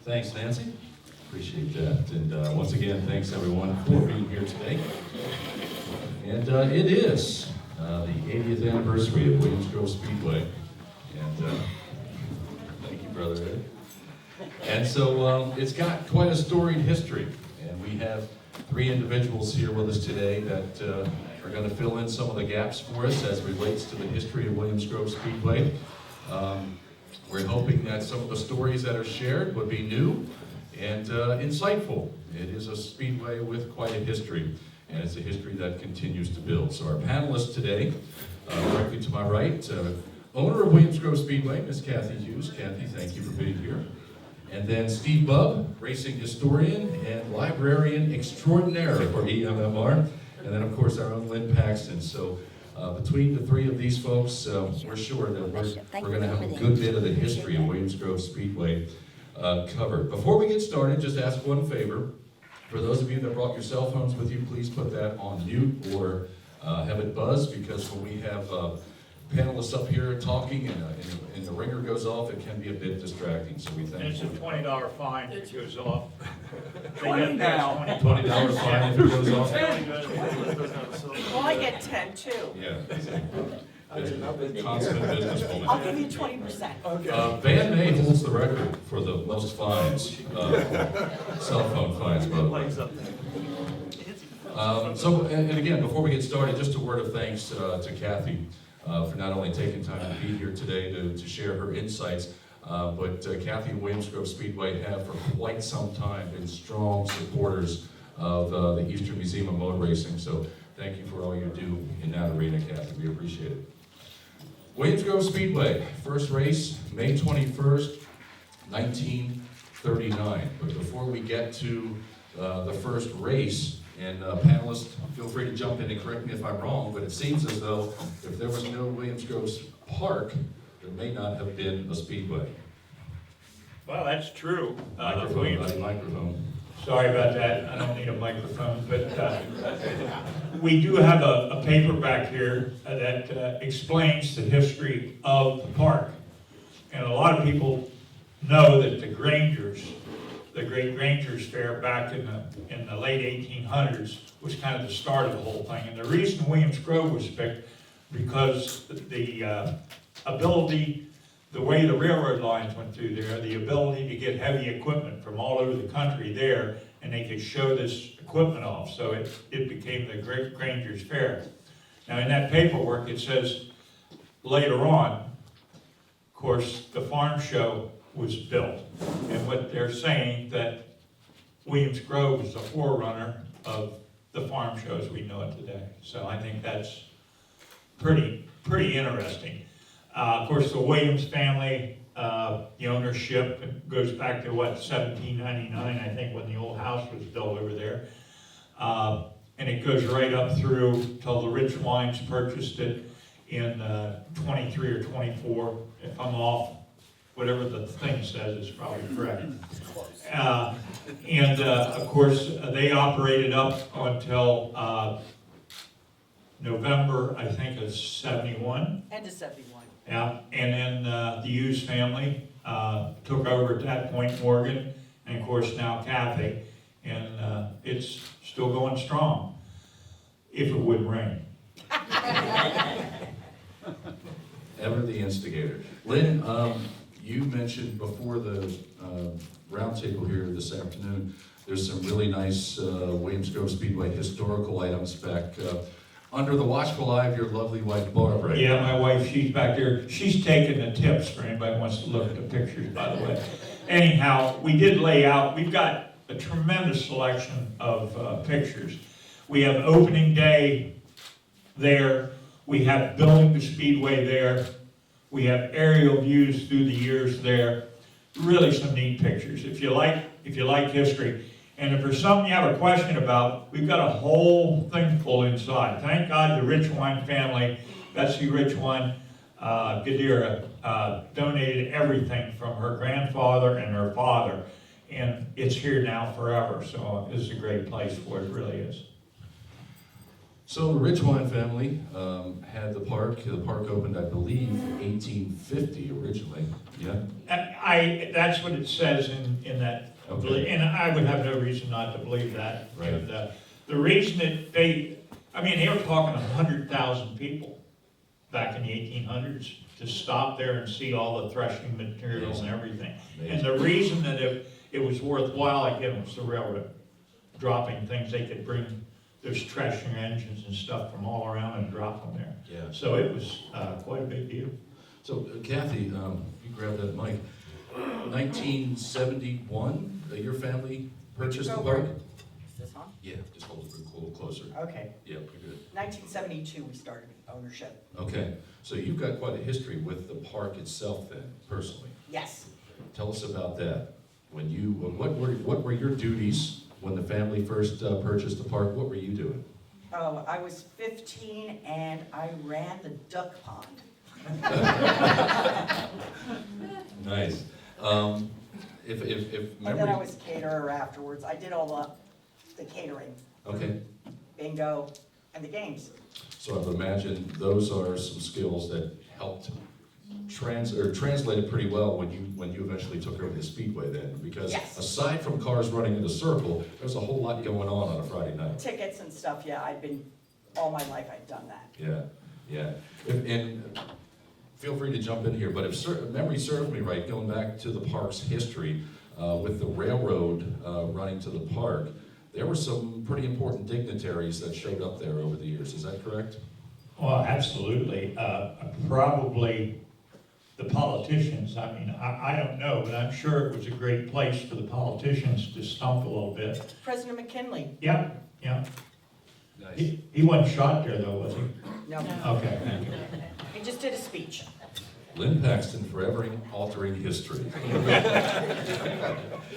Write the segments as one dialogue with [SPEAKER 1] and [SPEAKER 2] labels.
[SPEAKER 1] Thanks, Nancy. Appreciate that. And once again, thanks everyone for being here today. And it is the 80th anniversary of Williams Grove Speedway. And thank you, Brother Ed. And so it's got quite a storied history. And we have three individuals here with us today that are going to fill in some of the gaps for us as it relates to the history of Williams Grove Speedway. We're hoping that some of the stories that are shared would be new and insightful. It is a speedway with quite a history, and it's a history that continues to build. So our panelists today, directly to my right, owner of Williams Grove Speedway, Miss Kathy Hughes. Kathy, thank you for being here. And then Steve Bubb, racing historian and librarian extraordinaire for EMMR. And then, of course, our own Lynn Paxton. So between the three of these folks, we're sure that we're going to have a good bit of the history of Williams Grove Speedway covered. Before we get started, just ask one favor. For those of you that brought your cell phones with you, please put that on mute or have it buzz, because when we have panelists up here talking and the ringer goes off, it can be a bit distracting. So we thank you.
[SPEAKER 2] It's a $20 fine if it goes off.
[SPEAKER 3] $20 now.
[SPEAKER 1] $20 fine if it goes off.
[SPEAKER 3] Well, I get 10 too.
[SPEAKER 1] Yeah. Constant businesswoman.
[SPEAKER 3] I'll give you 20%.
[SPEAKER 1] Van May holds the record for the most fines, cell phone fines, by the way. And again, before we get started, just a word of thanks to Kathy for not only taking time to be here today to share her insights, but Kathy and Williams Grove Speedway have for quite some time been strong supporters of the Eastern Museum of Motor Racing. So thank you for all you do in that arena, Kathy. We appreciate it. Williams Grove Speedway, first race, May 21st, 1939. But before we get to the first race, and panelists, feel free to jump in and correct me if I'm wrong, but it seems as though if there was no Williams Grove Park, there may not have been a speedway.
[SPEAKER 2] Well, that's true.
[SPEAKER 1] Microphone, buddy, microphone.
[SPEAKER 2] Sorry about that. I don't need a microphone, but we do have a paper back here that explains the history of the park. And a lot of people know that the Grangers, the Great Grangers Fair back in the late 1800s was kind of the start of the whole thing. And the reason Williams Grove was picked, because the ability, the way the railroad lines went through there, the ability to get heavy equipment from all over the country there, and they could show this equipment off. So it became the Great Grangers Fair. Now in that paperwork it says later on, of course, the farm show was built. And what they're saying, that Williams Grove is the forerunner of the farm shows we know it today. So I think that's pretty interesting. Of course, the Williams family, the ownership goes back to 1799, I think, when the old house was built over there. And it goes right up through till the Rich Wines purchased it in 23 or 24. If I'm off, whatever the thing says is probably correct. Of course, they operated up until November, I think, of 71.
[SPEAKER 3] End of 71.
[SPEAKER 2] Yeah, and then the Hughes family took over at that point, Morgan, and of course now Kathy, and it's still going strong, if it wouldn't rain.
[SPEAKER 1] Ever the instigator. Lynn, you mentioned before the roundtable here this afternoon, there's some really nice Williams Grove Speedway historical items back under the watchful eye of your lovely wife, Barbara.
[SPEAKER 2] Yeah, my wife, she's back there. She's taking the tips for anybody who wants to look at the pictures, by the way. Anyhow, we did lay out, we've got a tremendous selection of pictures. We have opening day there. We have building the speedway there. We have aerial views through the years there. Really some neat pictures. If you like history. And if there's something you have a question about, we've got a whole thing full inside. Thank God the Rich Wine family, Betsy Rich Wine, Gadira, donated everything from her grandfather and her father. And it's here now forever. So this is a great place for it, really is.
[SPEAKER 1] So the Ridgewine family had the park. The park opened, I believe, 1850 originally. Yeah.
[SPEAKER 2] That's what it says in that,
[SPEAKER 1] Okay.
[SPEAKER 2] and I would have no reason not to believe that.
[SPEAKER 1] Right.
[SPEAKER 2] And, the reason that they were talking 100,000 people back in the 1800s to stop there and see all the threshing materials and everything. And the reason that it was worthwhile, again, was the railroad dropping things. They could bring those threshing engines and stuff from all around and drop them there.
[SPEAKER 1] Yeah.
[SPEAKER 2] So it was quite a big deal.
[SPEAKER 1] So Kathy, you grab that mic. 1971, your family purchased the park?
[SPEAKER 3] Is this on?
[SPEAKER 1] Yeah, just hold it a little closer.
[SPEAKER 3] Okay.
[SPEAKER 1] Yeah, you're good.
[SPEAKER 3] 1972, we started ownership.
[SPEAKER 1] Okay, so you've got quite a history with the park itself then, personally.
[SPEAKER 3] Yes.
[SPEAKER 1] Tell us about that. When you, what were your duties when the family first purchased the park? What were you doing?
[SPEAKER 3] Oh, I was 15 and I ran the duck pond.
[SPEAKER 1] Nice. If
[SPEAKER 3] And then I
[SPEAKER 1] memory,
[SPEAKER 3] was caterer afterwards. I did all the catering,
[SPEAKER 1] okay,
[SPEAKER 3] bingo, and the games.
[SPEAKER 1] so I've imagined those are some skills that helped translated pretty well when you eventually took over the Speedway then, because
[SPEAKER 3] Yes.
[SPEAKER 1] aside from cars running in a circle, there's a whole lot going on a Friday night.
[SPEAKER 3] Tickets and stuff, yeah, all my life I've done that.
[SPEAKER 1] Yeah, yeah. And feel free to jump in here, but if memory served me right, going back to the park's history, with the railroad running to the park, there were some pretty important dignitaries that showed up there over the years. Is that correct?
[SPEAKER 2] Well, absolutely. Probably the politicians. I don't know, but I'm sure it was a great place for the politicians to stump a little bit.
[SPEAKER 3] President McKinley?
[SPEAKER 2] Yeah.
[SPEAKER 1] Nice.
[SPEAKER 2] He wasn't shot there though, was he?
[SPEAKER 3] No.
[SPEAKER 2] Okay, thank you.
[SPEAKER 3] He just did a speech.
[SPEAKER 1] Lynn Paxton, forever altering history.
[SPEAKER 4] He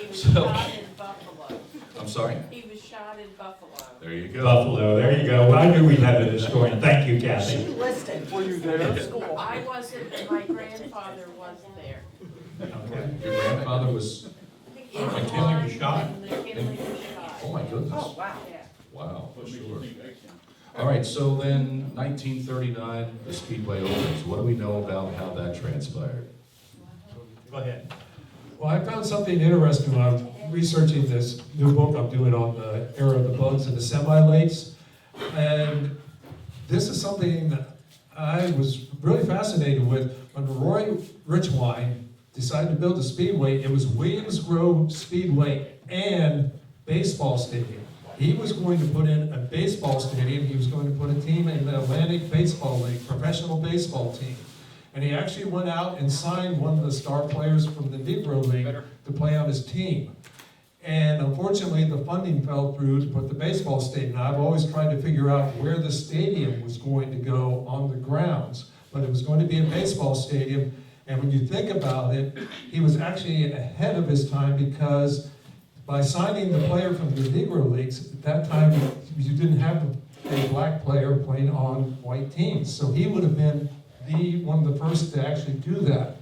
[SPEAKER 4] was
[SPEAKER 1] So-
[SPEAKER 4] shot in Buffalo.
[SPEAKER 1] I'm sorry?
[SPEAKER 4] He was shot in Buffalo.
[SPEAKER 1] There you go.
[SPEAKER 2] Buffalo, there you go. Well, I knew we'd have a historian. Thank you,
[SPEAKER 3] She
[SPEAKER 2] Kathy.
[SPEAKER 3] listed. Were you
[SPEAKER 1] there?
[SPEAKER 3] School.
[SPEAKER 4] I wasn't, my grandfather was there.
[SPEAKER 2] Okay.
[SPEAKER 1] Your grandfather was,
[SPEAKER 4] He was
[SPEAKER 2] McKinley
[SPEAKER 4] alive
[SPEAKER 2] was shot?
[SPEAKER 4] when McKinley was shot.
[SPEAKER 1] oh my goodness.
[SPEAKER 3] Oh, wow.
[SPEAKER 4] Yeah.
[SPEAKER 1] Wow, for sure. All right, so then 1939, the Speedway opens. What do we know about how that transpired?
[SPEAKER 2] Go ahead.
[SPEAKER 5] Well, I found something interesting when I was researching this new book I'm doing on the era of the bugs and the semi-lakes. And this is something that I was really fascinated with. When Roy Richwine decided to build a speedway, it was Williams Grove Speedway and baseball stadium. He was going to put in a baseball stadium. He was going to put a team in the Atlantic Baseball League, professional baseball team. And he actually went out and signed one of the star players from the Negro League to play on his team. And unfortunately, the funding fell through to put the baseball stadium. Now, I've always tried to figure out where the stadium was going to go on the grounds, but it was going to be a baseball stadium. And when you think about it, he was actually ahead of his time, because by signing the player from the Negro Leagues, at that time, you didn't have a black player playing on white teams. So he would have been one of the first to actually do that.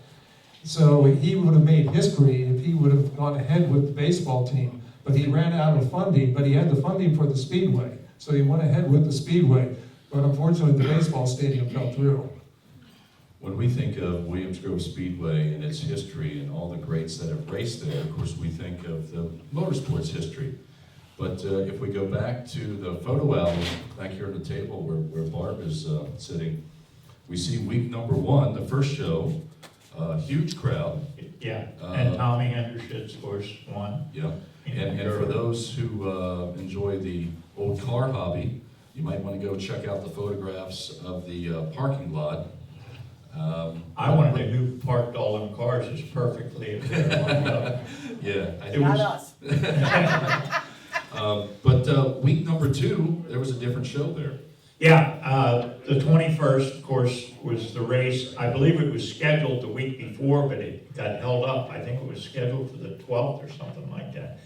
[SPEAKER 5] So he would have made history if he would have gone ahead with the baseball team. But he ran out of funding, but he had the funding for the Speedway. So he went ahead with the Speedway. But unfortunately, the baseball stadium fell through.
[SPEAKER 1] When we think of Williams Grove Speedway and its history and all the greats that have raced there, of course, we think of the motorsports history. But if we go back to the photo album back here on the table where Barb is sitting, we see week number 1, the first show, huge crowd.
[SPEAKER 2] Yeah, and Tommy Hinnershitz, of course, won.
[SPEAKER 1] Yeah, and for those who enjoy the old car hobby, you might want to go check out the photographs of the parking lot.
[SPEAKER 2] I want to know who parked all them cars just perfectly.
[SPEAKER 1] Yeah.
[SPEAKER 2] It
[SPEAKER 3] Not
[SPEAKER 2] was-
[SPEAKER 3] us.
[SPEAKER 1] But week number 2, there was a different show there.
[SPEAKER 2] Yeah, the 21st, of course, was the race. I believe it was scheduled the week before, but it got held up. I think it was scheduled for the 12th or something like that.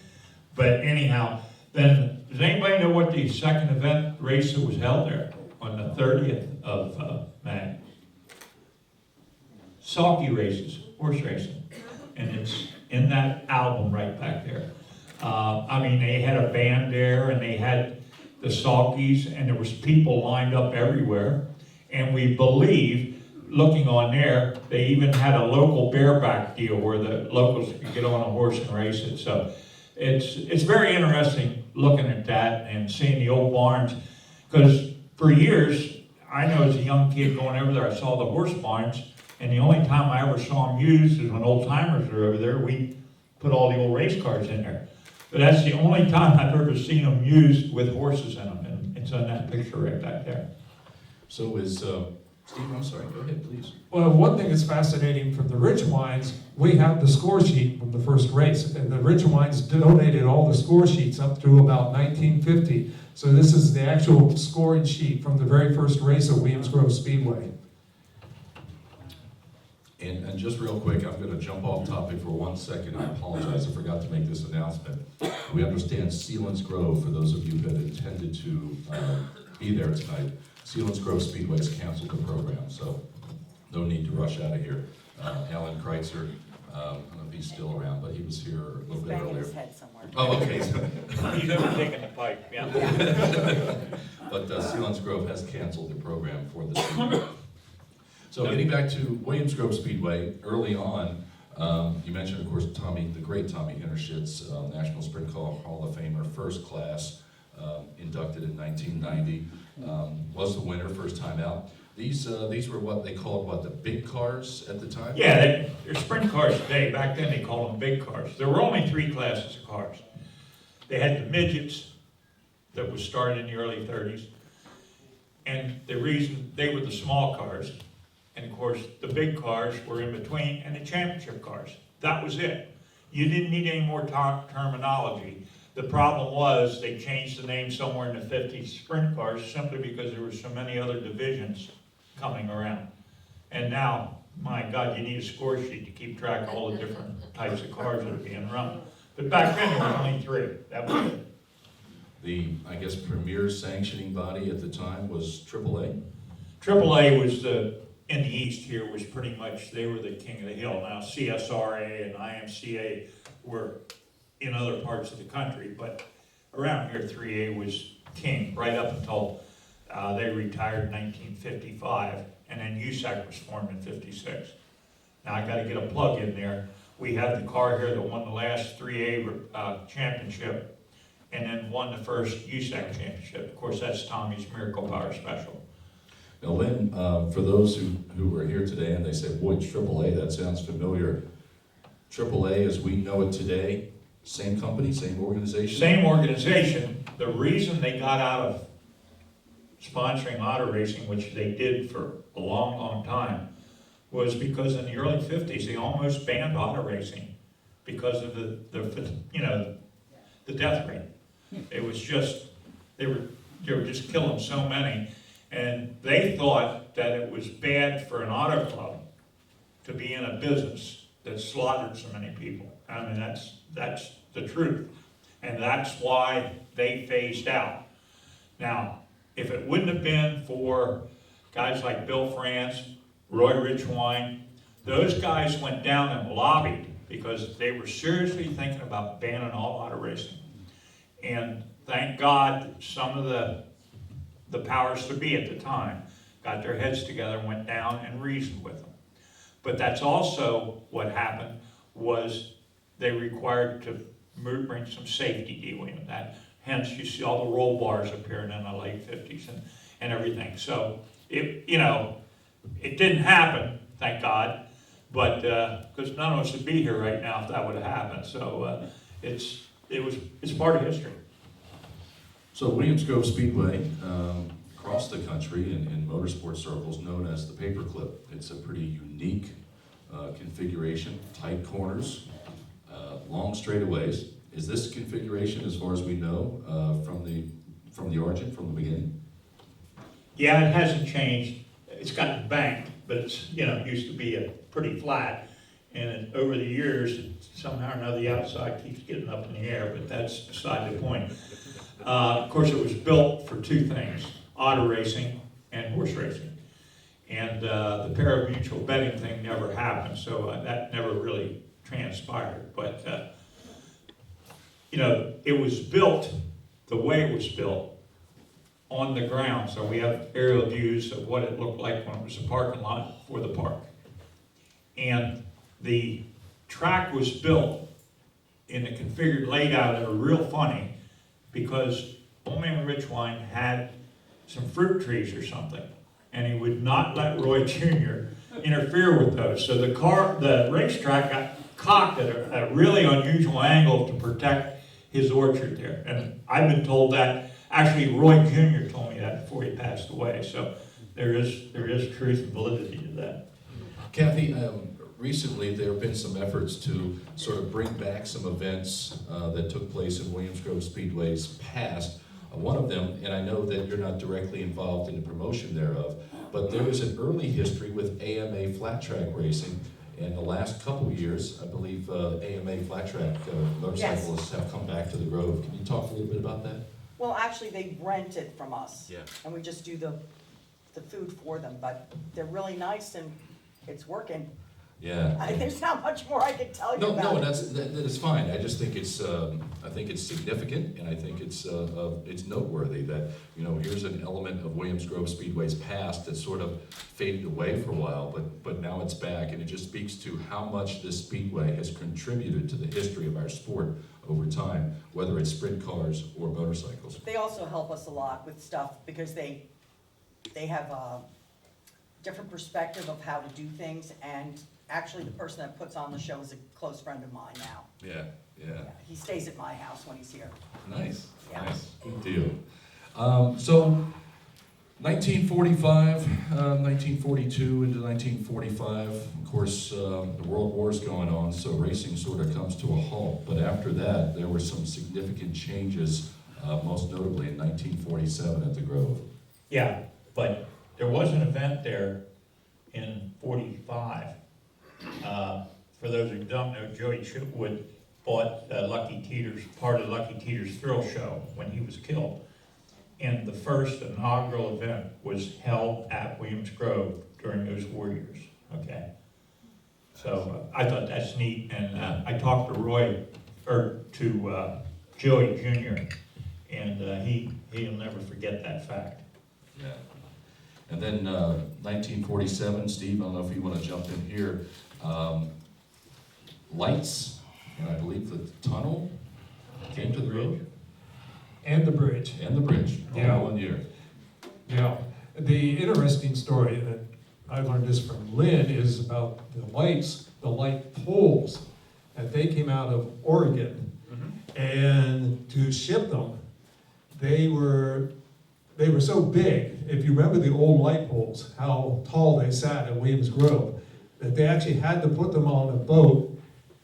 [SPEAKER 2] But anyhow, then, does anybody know what the second event race that was held there on the 30th of May? Sulky races, horse racing. And it's in that album right back there. They had a band there, and they had the sulkies, and there was people lined up everywhere. And we believe, looking on there, they even had a local bareback deal where the locals could get on a horse and race it. So it's very interesting looking at that and seeing the old barns, because for years, I know as a young kid going over there, I saw the horse barns, and the only time I ever saw them used is when old timers were over there. We put all the old race cars in there. But that's the only time I've ever seen them used with horses in them, and it's on that picture right back there.
[SPEAKER 1] So is, Steve, I'm sorry, go ahead, please.
[SPEAKER 5] Well, one thing that's fascinating from the Ridge Wines, we have the score sheet from the first race, and the Ridge Wines donated all the score sheets up through about 1950. So this is the actual scoring sheet from the very first race at Williams Grove Speedway.
[SPEAKER 1] And just real quick, I'm going to jump off topic for 1 second. I apologize, I forgot to make this announcement. We understand Williams Grove, for those of you that intended to be there tonight, Williams Grove Speedway has canceled the program, so no need to rush out of here. Alan Kreitzer, I don't know if he's still around, but he was here a little
[SPEAKER 3] He's
[SPEAKER 1] bit
[SPEAKER 3] banging
[SPEAKER 1] earlier.
[SPEAKER 3] his head somewhere.
[SPEAKER 1] Oh, okay.
[SPEAKER 2] He's overtaking the pipe, yeah.
[SPEAKER 1] But Williams Grove has canceled the program for the season. So getting back to Williams Grove Speedway, early on, you mentioned, of course, the great Tommy Hinnershitz, National Sprint Car Hall of Famer, first class, inducted in 1990, was the winner first time out. These were what they called, the big cars at the time?
[SPEAKER 2] Yeah, they're sprint cars today. Back then they called them big cars. There were only 3 classes of cars. They had the midgets that was started in the early 30s. And the reason they were the small cars, and of course the big cars were in between, and the championship cars. That was it. You didn't need any more terminology. The problem was they changed the name somewhere in the 50s, sprint cars, simply because there were so many other divisions coming around. And now, my God, you need a score sheet to keep track of all the different types of cars that are being run. But back then, there were only 3. That was it.
[SPEAKER 1] The, I guess, premier sanctioning body at the time was AAA?
[SPEAKER 2] AAA was in the East here, was pretty much, they were the king of the hill. Now, CSRA and IMCA were in other parts of the country, but around here, 3A was king, right up until they retired in 1955, and then USAC was formed in 56. Now I gotta get a plug in there. We have the car here that won the last 3A championship, and then won the first USAC championship. Of course, that's Tommy's Miracle Power Special.
[SPEAKER 1] Now, Lynn, for those who are here today and they say, boy, AAA, that sounds familiar. AAA, as we know it today, same company, same organization?
[SPEAKER 2] Same organization. The reason they got out of sponsoring auto racing, which they did for a long, long time, was because in the early 50s they almost banned auto racing because of the death rate. It was just, they were just killing so many, and they thought that it was bad for an auto club to be in a business that slaughtered so many people. I mean, that's the truth, and that's why they phased out. Now, if it wouldn't have been for guys like Bill France, Roy Richwine, those guys went down and lobbied because they were seriously thinking about banning all auto racing. And thank God some of the powers to be at the time got their heads together and went down and reasoned with them. But that's also what happened was they required to bring some safety deal in that. Hence, you see all the roll bars appearing in the late 50s and everything. So, it didn't happen, thank God, but, because none of us would be here right now if that would have happened. So, it's part of history.
[SPEAKER 1] So Williams Grove Speedway, across the country in motorsport circles, known as the paperclip. It's a pretty unique configuration, tight corners, long straightaways. Is this configuration, as far as we know, from the origin, from the beginning?
[SPEAKER 2] Yeah, it hasn't changed. It's gotten banked, but it's, used to be pretty flat. And over the years, somehow or another, the outside keeps getting up in the air, but that's beside the point. Of course, it was built for 2 things, auto racing and horse racing. And the pari-mutuel betting thing never happened, so that never really transpired. But, it was built the way it was built on the ground, so we have aerial views of what it looked like when it was a parking lot for the park. And the track was built in a configured layout that were real funny, because Old Man Richwine had some fruit trees or something, and he would not let Roy Jr. interfere with those. So the racetrack got cocked at a really unusual angle to protect his orchard there. And I've been told that, actually Roy Jr. told me that before he passed away, so there is truth and validity to that.
[SPEAKER 1] Kathy, recently there have been some efforts to sort of bring back some events that took place in Williams Grove Speedway's past. One of them, and I know that you're not directly involved in the promotion thereof, but there is an early history with AMA flat track racing. In the last couple years, I believe AMA flat track motorcyclists have come back to the Grove. Can you talk a little bit about that?
[SPEAKER 3] Well, actually, they rent it from us.
[SPEAKER 1] Yeah.
[SPEAKER 3] And we just do the food for them, but they're really nice and it's working.
[SPEAKER 1] Yeah.
[SPEAKER 3] There's not much more I can tell you
[SPEAKER 1] No,
[SPEAKER 3] about
[SPEAKER 1] no,
[SPEAKER 3] it.
[SPEAKER 1] that is fine. I just think it's, I think it's significant, and I think it's noteworthy that, you know, here's an element of Williams Grove Speedway's past that sort of faded away for a while, but now it's back, and it just speaks to how much this speedway has contributed to the history of our sport over time, whether it's sprint cars or motorcycles.
[SPEAKER 3] They also help us a lot with stuff because they have a different perspective of how to do things, and actually the person that puts on the show is a close friend of mine now.
[SPEAKER 1] Yeah, yeah.
[SPEAKER 3] Yeah, he stays at my house when he's here.
[SPEAKER 1] Nice,
[SPEAKER 3] Yeah.
[SPEAKER 1] nice, good deal. So, 1945, 1942 into 1945, of course, the World War's going on, so racing sort of comes to a halt. But after that, there were some significant changes, most notably in 1947 at the Grove.
[SPEAKER 2] Yeah, but there was an event there in 45. For those who don't know, Joey Chipwood bought Lucky Teeter's, part of Lucky Teeter's Thrill Show when he was killed. And the first inaugural event was held at Williams Grove during those war years, okay? So I thought that's neat, and I talked to Joey Jr., and he'll never forget that fact.
[SPEAKER 1] Yeah. And then 1947, Steve, I don't know if you want to jump in here. Lights, and I believe the tunnel came to the road.
[SPEAKER 5] And the bridge.
[SPEAKER 1] And the bridge, all
[SPEAKER 5] Yeah.
[SPEAKER 1] in 1 year.
[SPEAKER 5] Yeah, the interesting story that I learned this from Lynn is about the lights, the light poles, that they came out of Oregon. And to ship them, they were so big. If you remember the old light poles, how tall they sat at Williams Grove, that they actually had to put them on a boat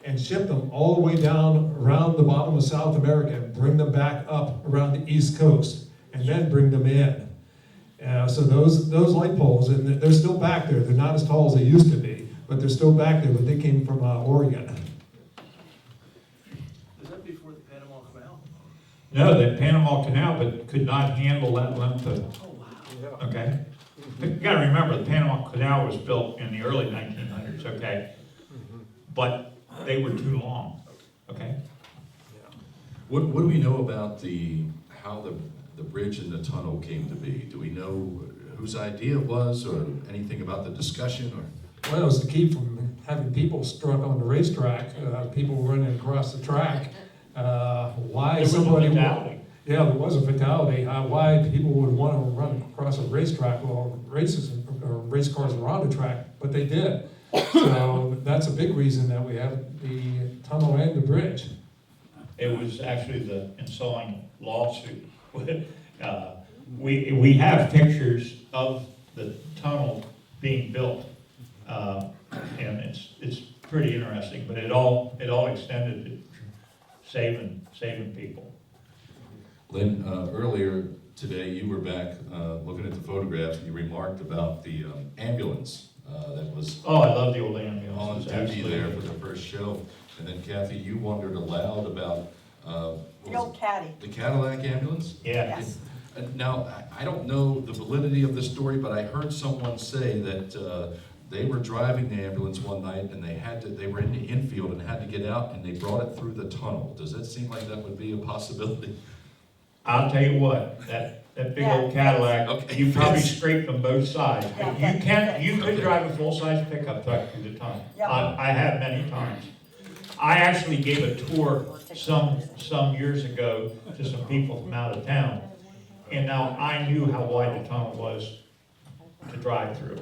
[SPEAKER 5] and ship them all the way down around the bottom of South America and bring them back up around the East Coast and then bring them in. So those light poles, and they're still back there. They're not as tall as they used to be, but they're still back there, but they came from Oregon.
[SPEAKER 6] Was that before the Panama Canal?
[SPEAKER 2] No, the Panama Canal, but could not handle that length of,
[SPEAKER 6] Oh, wow.
[SPEAKER 2] okay? You gotta remember, the Panama Canal was built in the early 1900s, okay? But they were too long, okay?
[SPEAKER 1] What do we know about how the bridge and the tunnel came to be? Do we know whose idea it was, or anything about the discussion, or?
[SPEAKER 5] Well, it was to keep from having people struck on the racetrack, people running across the track. Why
[SPEAKER 2] There was a
[SPEAKER 5] somebody?
[SPEAKER 2] fatality.
[SPEAKER 5] Yeah, there was a fatality. Why people would want to run across a racetrack while race cars were on the track, but they did. So that's a big reason that we have the tunnel and the bridge.
[SPEAKER 2] It was actually the ensuing lawsuit. We have pictures of the tunnel being built, and it's pretty interesting, but it all extended to saving people.
[SPEAKER 1] Lynn, earlier today, you were back looking at the photographs, and you remarked about the ambulance that was
[SPEAKER 2] Oh, I love the old
[SPEAKER 1] on
[SPEAKER 2] ambulances,
[SPEAKER 1] duty
[SPEAKER 2] absolutely.
[SPEAKER 1] there for the first show. And then Kathy, you wondered aloud about
[SPEAKER 3] The old caddy,
[SPEAKER 1] the Cadillac ambulance?
[SPEAKER 2] Yeah,
[SPEAKER 3] yes.
[SPEAKER 1] Now, I don't know the validity of this story, but I heard someone say that they were driving the ambulance one night and they were in the infield and had to get out, and they brought it through the tunnel. Does that seem like that would be a possibility?
[SPEAKER 2] I'll tell you what, that big old Cadillac,
[SPEAKER 1] Okay.
[SPEAKER 2] you probably scraped them both sides.
[SPEAKER 3] Yeah,
[SPEAKER 2] But you could
[SPEAKER 1] Okay.
[SPEAKER 2] drive a full-size pickup truck through the tunnel.
[SPEAKER 3] Yep.
[SPEAKER 2] I have many times. I actually gave a tour some years ago to some people from out of town. And now I knew how wide the tunnel was to drive through.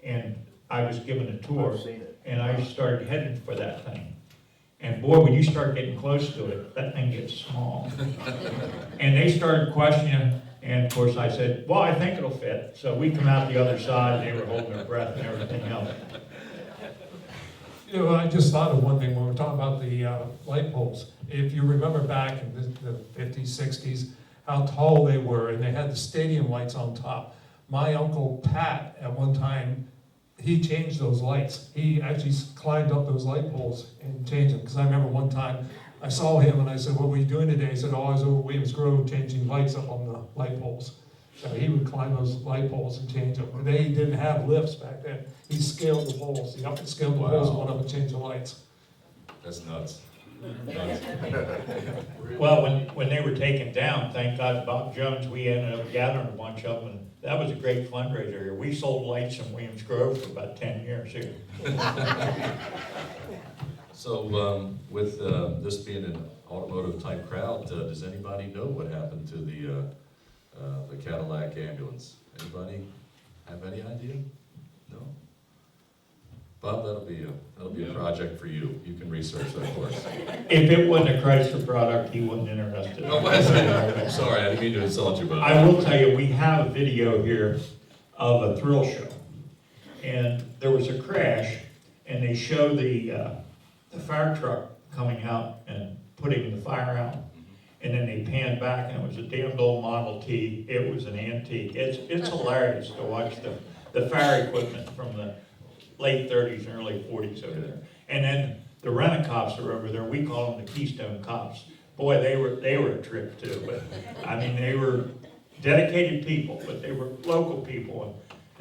[SPEAKER 2] And I was given a tour, and I started heading for that thing. And boy, when you start getting close to it, that thing gets small. And they started questioning, and of course I said, well, I think it'll fit. So we come out the other side, and they were holding their breath and everything else.
[SPEAKER 5] You know, I just thought of one thing when we we're talking about the light poles. If you remember back in the 50s, 60s, how tall they were, and they had the stadium lights on top. My uncle Pat, at one time, he changed those lights. He actually climbed up those light poles and changed them. Because I remember one time, I saw him and I said, what were you doing today? He said, oh, I was over Williams Grove changing lights up on the light poles. So he would climb those light poles and change them. They didn't have lifts back then. He scaled the poles. He up and scaled the poles,
[SPEAKER 1] Wow.
[SPEAKER 5] went up and changed the lights.
[SPEAKER 1] That's nuts. Nuts.
[SPEAKER 2] Well, when they were taken down, thank God Bob Jones, we ended up gathering a bunch of them, and that was a great fundraiser here. We sold lights in Williams Grove for about 10 years here.
[SPEAKER 1] So with this being an automotive type crowd, does anybody know what happened to the Cadillac ambulance? Anybody have any idea? No? Bob, that'll be a project for you. You can research that for us.
[SPEAKER 2] If it wasn't a Chrysler product, he wasn't interested.
[SPEAKER 1] Oh, I'm sorry, I didn't mean to insult you, but
[SPEAKER 2] I will tell you, we have a video here of a thrill show. And there was a crash, and they show the fire truck coming out and putting the fire out. And then they panned back, and it was a damned old Model T. It was an antique. It's hilarious to watch the fire equipment from the late 30s and early 40s over there. And then the rent-a-cops are over there. We call them the Keystone Cops. Boy, they were a trip too. But I mean, they were dedicated people, but they were local people, and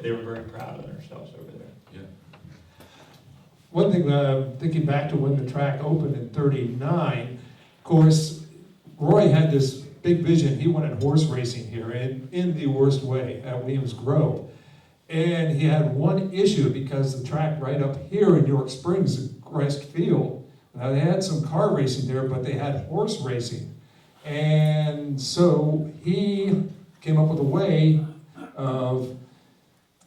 [SPEAKER 2] they were very proud of themselves over there.
[SPEAKER 1] yeah.
[SPEAKER 5] One thing, thinking back to when the track opened in '39, of course, Roy had this big vision. He wanted horse racing here in the worst way at Williams Grove. And he had one issue because the track right up here in York Springs, Crest Field, now they had some car racing there, but they had horse racing. And so he came up with a way of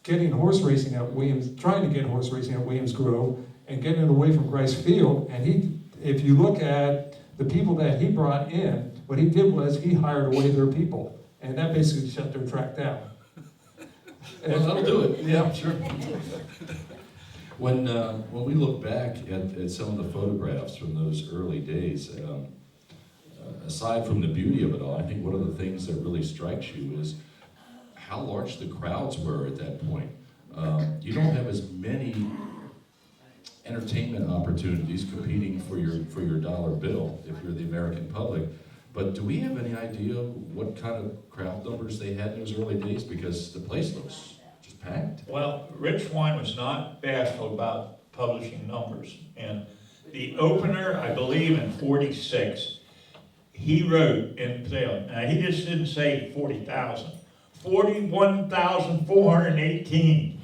[SPEAKER 5] getting horse racing at trying to get horse racing at Williams Grove and getting it away from Crest Field. And if you look at the people that he brought in, what he did was he hired away their people. And that basically shut their track down.
[SPEAKER 1] Well, that'll do it.
[SPEAKER 5] Yeah,
[SPEAKER 1] sure. When we look back at some of the photographs from those early days, aside from the beauty of it all, I think one of the things that really strikes you is how large the crowds were at that point. You don't have as many entertainment opportunities competing for your dollar bill if you're the American public. But do we have any idea what kind of crowd numbers they had in those early days? Because the place looks just packed.
[SPEAKER 2] Well, Rich Swine was not bashful about publishing numbers. And the opener, I believe in 46, he wrote in sale, now he just didn't say 40,000, 41,418,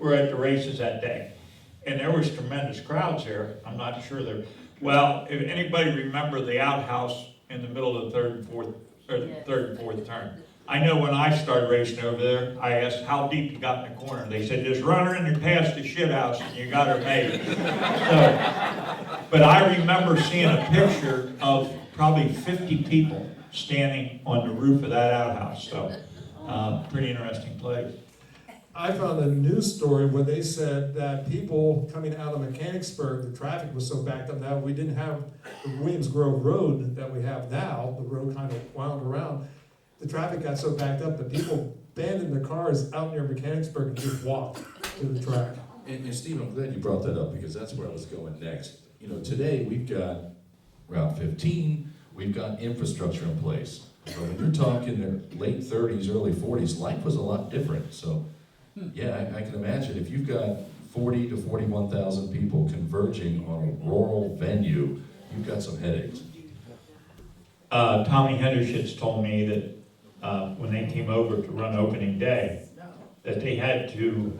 [SPEAKER 2] were at the races that day. And there was tremendous crowds there. I'm not sure there. Well, if anybody remember the outhouse in the middle of the third and fourth turn. I know when I started racing over there, I asked how deep you got in the corner. They said, just run her in and past the shit house and you got her made. But I remember seeing a picture of probably 50 people standing on the roof of that outhouse. So, pretty interesting place.
[SPEAKER 5] I found a news story where they said that people coming out of Mechanicsburg, the traffic was so backed up now, we didn't have the Williams Grove Road that we have now. The road kind of wound around. The traffic got so backed up that people abandoned their cars out near Mechanicsburg and just walked to the track.
[SPEAKER 1] And Steve, I'm glad you brought that up because that's where I was going next. Today we've got Route 15, we've got infrastructure in place. But when you're talking the late 30s, early 40s, life was a lot different. So, yeah, I can imagine if you've got 40 to 41,000 people converging on a rural venue, you've got some headaches.
[SPEAKER 2] Tommy Hinnershitz told me that when they came over to run opening day, that they had to,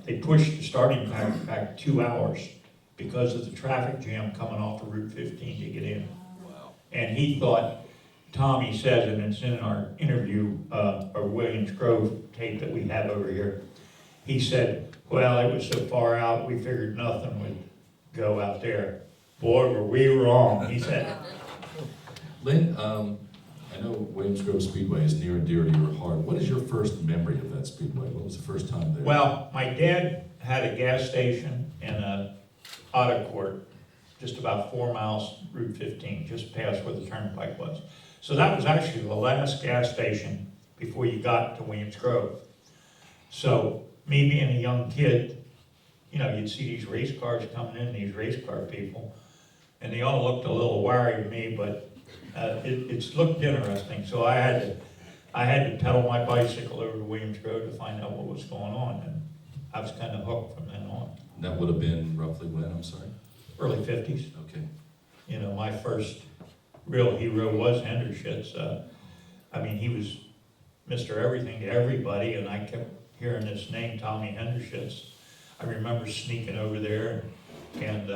[SPEAKER 2] they pushed the starting time back 2 hours because of the traffic jam coming off of Route 15 to get in.
[SPEAKER 6] Wow.
[SPEAKER 2] And he thought, Tommy says, and it's in our interview, or Williams Grove tape that we have over here, he said, well, it was so far out, we figured nothing would go out there. Boy, were we wrong, he said.
[SPEAKER 1] Lynn, I know Williams Grove Speedway is near and dear to your heart. What is your first memory of that speedway? What was the first time there?
[SPEAKER 2] Well, my dad had a gas station and a auto court just about 4 miles Route 15, just past where the turnpike was. So that was actually the last gas station before you got to Williams Grove. So me being a young kid, you know, you'd see these race cars coming in, these race car people, and they all looked a little wary to me, but it's looked interesting. So I had to pedal my bicycle over to Williams Grove to find out what was going on, and I was kind of hooked from then on.
[SPEAKER 1] That would have been roughly when, I'm sorry?
[SPEAKER 2] Early 50s.
[SPEAKER 1] Okay.
[SPEAKER 2] You know, my first real hero was Hinnershitz. I mean, he was Mr. Everything to everybody, and I kept hearing this name, Tommy Hinnershitz. I remember sneaking over there, and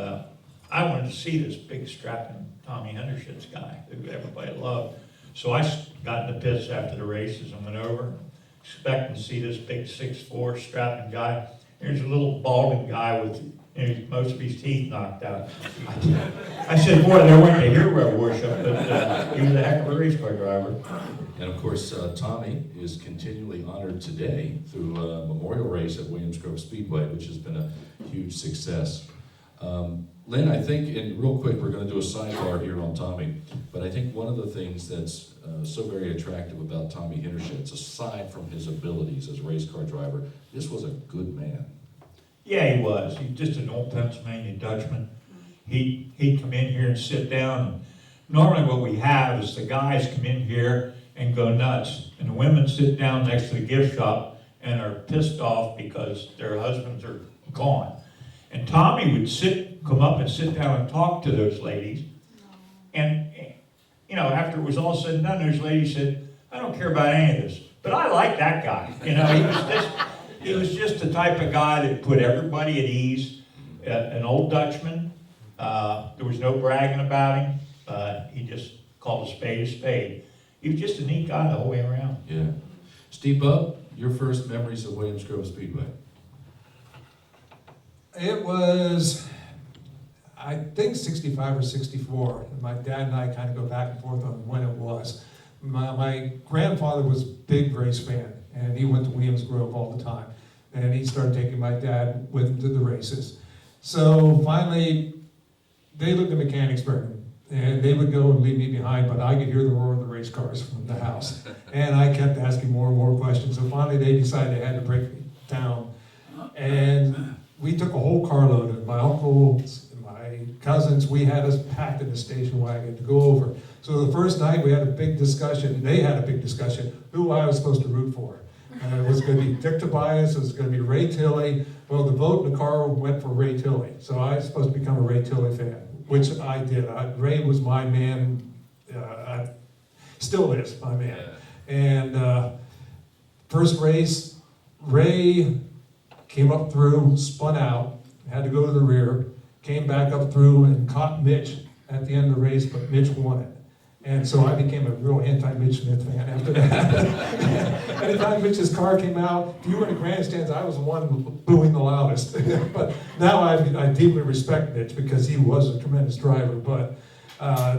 [SPEAKER 2] I wanted to see this big strapping Tommy Hinnershitz guy who everybody loved. So I got in the pits after the races and went over, expecting to see this big 6'4" strapping guy. There's a little balding guy with most of his teeth knocked out. I said, boy, there went the hero worship, but he was a heck of a race car driver.
[SPEAKER 1] And of course, Tommy is continually honored today through a memorial race at Williams Grove Speedway, which has been a huge success. Lynn, I think, and real quick, we're going to do a sidebar here on Tommy, but I think one of the things that's so very attractive about Tommy Hinnershitz, aside from his abilities as a race car driver, this was a good man.
[SPEAKER 2] Yeah, he was. He's just an old Pennsylvania Dutchman. He'd come in here and sit down. Normally what we have is the guys come in here and go nuts, and the women sit down next to the gift shop and are pissed off because their husbands are gone. And Tommy would come up and sit down and talk to those ladies. And, you know, after it was all said and done, those ladies said, I don't care about any of this, but I like that guy. You know, he was just the type of guy that put everybody at ease. An old Dutchman. There was no bragging about him. He just called a spade a spade. He was just a neat guy the whole way around.
[SPEAKER 1] Yeah. Steve Bub, your first memories of Williams Grove Speedway?
[SPEAKER 5] It was, I think 65 or 64. My dad and I kind of go back and forth on when it was. My grandfather was a big race fan, and he went to Williams Grove all the time. And he started taking my dad with him to the races. So finally, they lived in Mechanicsburg, and they would go and leave me behind, but I could hear the roar of the race cars from the house. And I kept asking more and more questions, so finally they decided they had to break me down. And we took a whole carload of my uncles and my cousins. We had us packed in a station wagon to go over. So the first night we had a big discussion, they had a big discussion, who I was supposed to root for. It was going to be Dick Tobias, it was going to be Ray Tilley. Well, the vote in the car went for Ray Tilley. So I was supposed to become a Ray Tilley fan, which I did. Ray was my man, still is my man. And first race, Ray came up through, spun out, had to go to the rear, came back up through and caught Mitch at the end of the race, but Mitch won it. And so I became a real anti-Mitch Smith fan after that. Anytime Mitch's car came out, if you were in the grandstands, I was the one booing the loudest. But now I deeply respect Mitch because he was a tremendous driver. But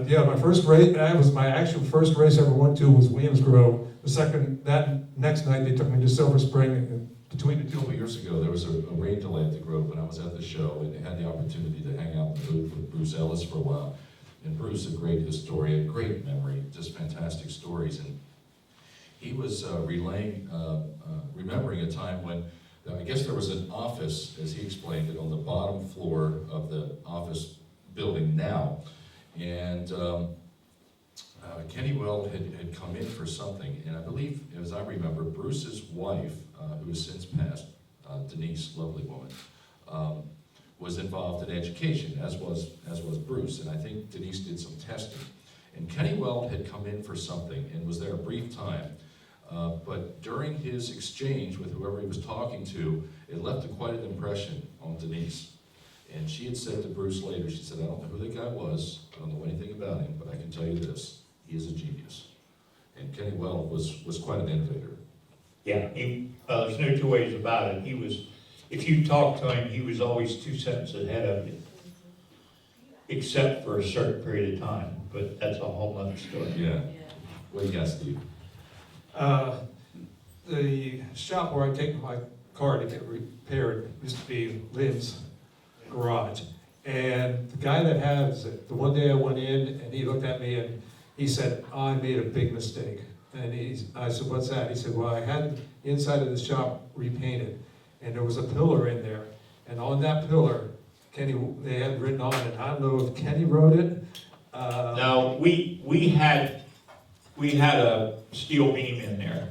[SPEAKER 5] yeah, my first race, that was my actual first race I ever went to was Williams Grove. That next night they took me to Silver Spring, and between the
[SPEAKER 1] A
[SPEAKER 5] two
[SPEAKER 1] couple years ago, there was a rain delay at the Grove when I was at the show, and had the opportunity to hang out in the booth with Bruce Ellis for a while. And Bruce, a great historian, great memory, just fantastic stories. And he was remembering a time when, I guess there was an office, as he explained it, on the bottom floor of the office building now. And Kenny Weld had come in for something, and I believe, as I remember, Bruce's wife, who has since passed, Denise, lovely woman, was involved in education, as was Bruce, and I think Denise did some testing. And Kenny Weld had come in for something and was there a brief time. But during his exchange with whoever he was talking to, it left quite an impression on Denise. And she had said to Bruce later, she said, I don't know who the guy was, I don't know anything about him, but I can tell you this, he is a genius. And Kenny Weld was quite an innovator.
[SPEAKER 2] Yeah, there's no two ways about it. If you talk to him, he was always 2 sentences ahead of you, except for a certain period of time, but that's a whole other story.
[SPEAKER 1] Yeah. What do you got, Steve?
[SPEAKER 5] The shop where I take my car to get repaired used to be Lynn's garage. And the guy that has it, the one day I went in and he looked at me and he said, I made a big mistake. And I said, what's that? He said, well, I had the inside of the shop repainted and there was a pillar in there. And on that pillar, they had written on it, I don't know if Kenny wrote it.
[SPEAKER 2] No, we had a steel beam in there,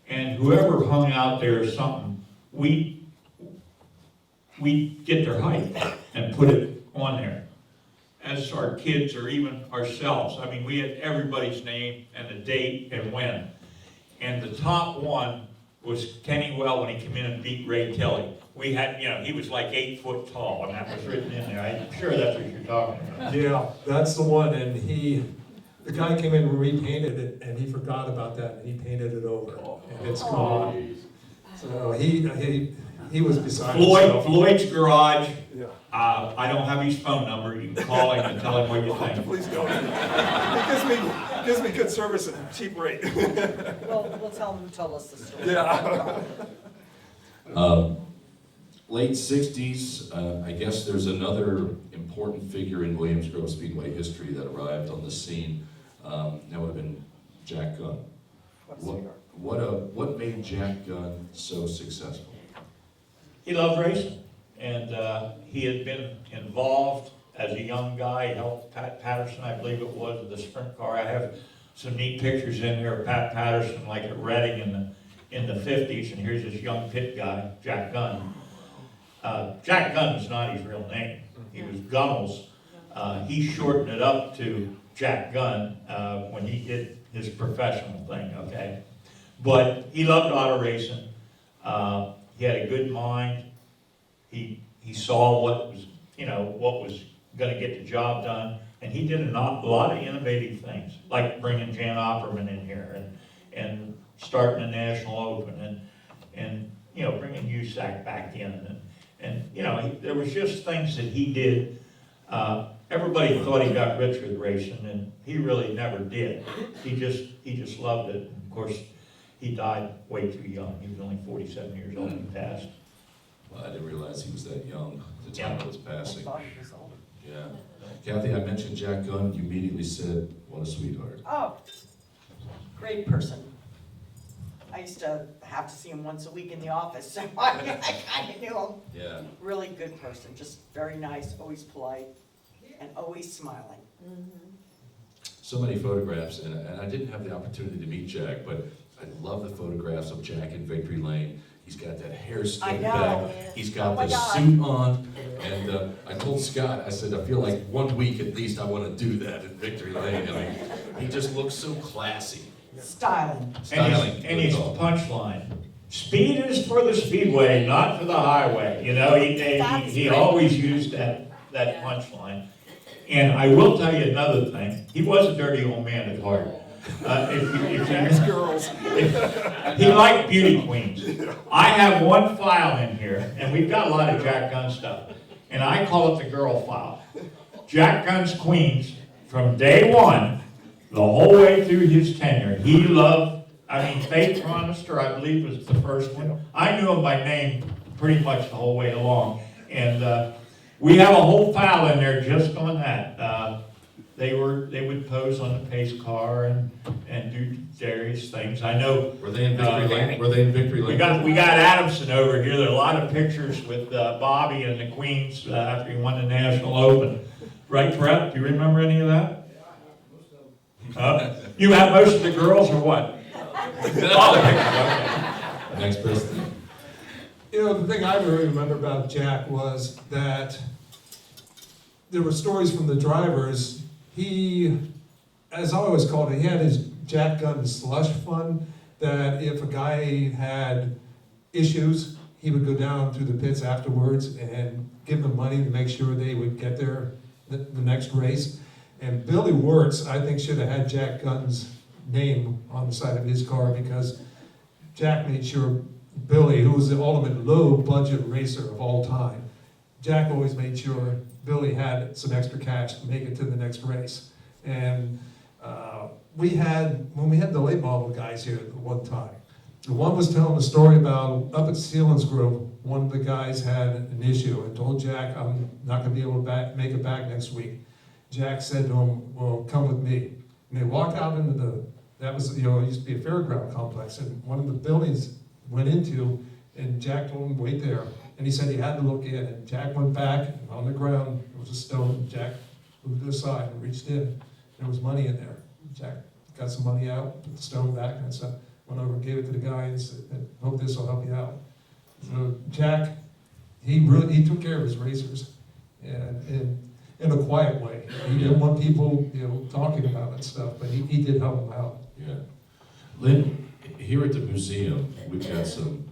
[SPEAKER 2] and whoever hung out there or something, we get their height and put it on there. As our kids or even ourselves, I mean, we had everybody's name and the date and when. And the top one was Kenny Weld when he came in and beat Ray Kelly. We had, he was like 8 foot tall, and that was written in there. I'm sure that's what you're talking about.
[SPEAKER 5] Yeah, that's the one, and the guy came in and repainted it, and he forgot about that, and he painted it over, and it's gone. So he was beside himself.
[SPEAKER 2] Floyd's Garage.
[SPEAKER 6] Yeah.
[SPEAKER 2] I don't have his phone number. You can call him and tell him what you think.
[SPEAKER 6] Please don't. It gives me good service at a cheap rate.
[SPEAKER 3] We'll tell them who told us the story.
[SPEAKER 6] Yeah.
[SPEAKER 1] Late 60s, I guess there's another important figure in Williams Grove Speedway history that arrived on the scene. That would have been Jack Gunn. What made Jack Gunn so successful?
[SPEAKER 2] He loved racing, and he had been involved as a young guy. He helped Pat Patterson, I believe it was, with the sprint car. I have some neat pictures in here of Pat Patterson, like at Reading in the 50s, and here's this young pit guy, Jack Gunn. Jack Gunn was not his real name. He was Gunnels. He shortened it up to Jack Gunn when he did his professional thing, okay? But he loved auto racing. He had a good mind. He saw what was going to get the job done, and he did a lot of innovative things, like bringing Jan Opperman in here and starting the National Open and bringing USAC back in and there was just things that he did. Everybody thought he got rich with racing, and he really never did. He just loved it. And of course, he died way too young. He was only 47 years old when he passed.
[SPEAKER 1] Well, I didn't realize he was that young at the time of his
[SPEAKER 3] I
[SPEAKER 1] passing.
[SPEAKER 3] thought he was older.
[SPEAKER 1] Yeah. Kathy, I mentioned Jack Gunn. You immediately said, what a sweetheart.
[SPEAKER 3] Oh, great person. I used to have to see him once a week in the office, so I kind of knew him.
[SPEAKER 1] Yeah.
[SPEAKER 3] Really good person, just very nice, always polite, and always smiling.
[SPEAKER 1] So many photographs, and I didn't have the opportunity to meet Jack, but I love the photographs of Jack in Victory Lane. He's got that hair
[SPEAKER 3] I
[SPEAKER 1] slicked
[SPEAKER 3] know.
[SPEAKER 1] back. He's got
[SPEAKER 3] Oh my
[SPEAKER 1] the
[SPEAKER 3] God.
[SPEAKER 1] suit on. And I told Scott, I said, I feel like 1 week at least I want to do that in Victory Lane. I mean, he just looks so classy.
[SPEAKER 3] Styling.
[SPEAKER 1] Styling.
[SPEAKER 2] And his
[SPEAKER 1] good call.
[SPEAKER 2] punchline: speed is for the speedway, not for the highway. He always used that punchline. And I will tell you another thing: he was a dirty old man at heart.
[SPEAKER 6] Nice girls.
[SPEAKER 2] He liked beauty queens. I have one file in here, and we've got a lot of Jack Gunn stuff, and I call it the girl file. Jack Gunn's queens from day one, the whole way through his tenure. He loved, Faith Cronister, I believe, was the first one. I knew him by name pretty much the whole way along, and we have a whole file in there just on that. They would pose on the pace car and do various things. I know.
[SPEAKER 1] Were they in Victory Lane? Were they in Victory Lane?
[SPEAKER 2] We got Adamson over here. There are a lot of pictures with Bobby and the Queens after he won the National Open. Right, Brett? Do you remember any of that? You have most of the girls or what? All the pictures. Okay.
[SPEAKER 1] Next person.
[SPEAKER 5] The thing I really remember about Jack was that there were stories from the drivers. He as I always called it, he had his Jack Gunn slush fund, that if a guy had issues, he would go down through the pits afterwards and give them money to make sure they would get there the next race. And Billy Wirtz, I think, should have had Jack Gunn's name on the side of his car, because Jack made sure Billy, who was the ultimate low-budget racer of all time, Jack always made sure Billy had some extra cash to make it to the next race. And when we had the late model guys here at one time, the one was telling a story about up at Williams Grove, one of the guys had an issue and told Jack, I'm not gonna be able to make it back next week. Jack said to him, well, come with me. And they walked out into that was, it used to be a fairground complex, and one of the buildings went into, and Jack told him, wait there. And he said he had to look in, and Jack went back, and on the ground, there was a stone, and Jack moved to the side and reached in. There was money in there. Jack got some money out, put the stone back, and I went over and gave it to the guy and said, hope this will help you out. So Jack, he took care of his racers, and in a quiet way. He didn't want people, talking about it and stuff, but he did help them out.
[SPEAKER 1] Yeah. Lynn, here at the museum, we've got some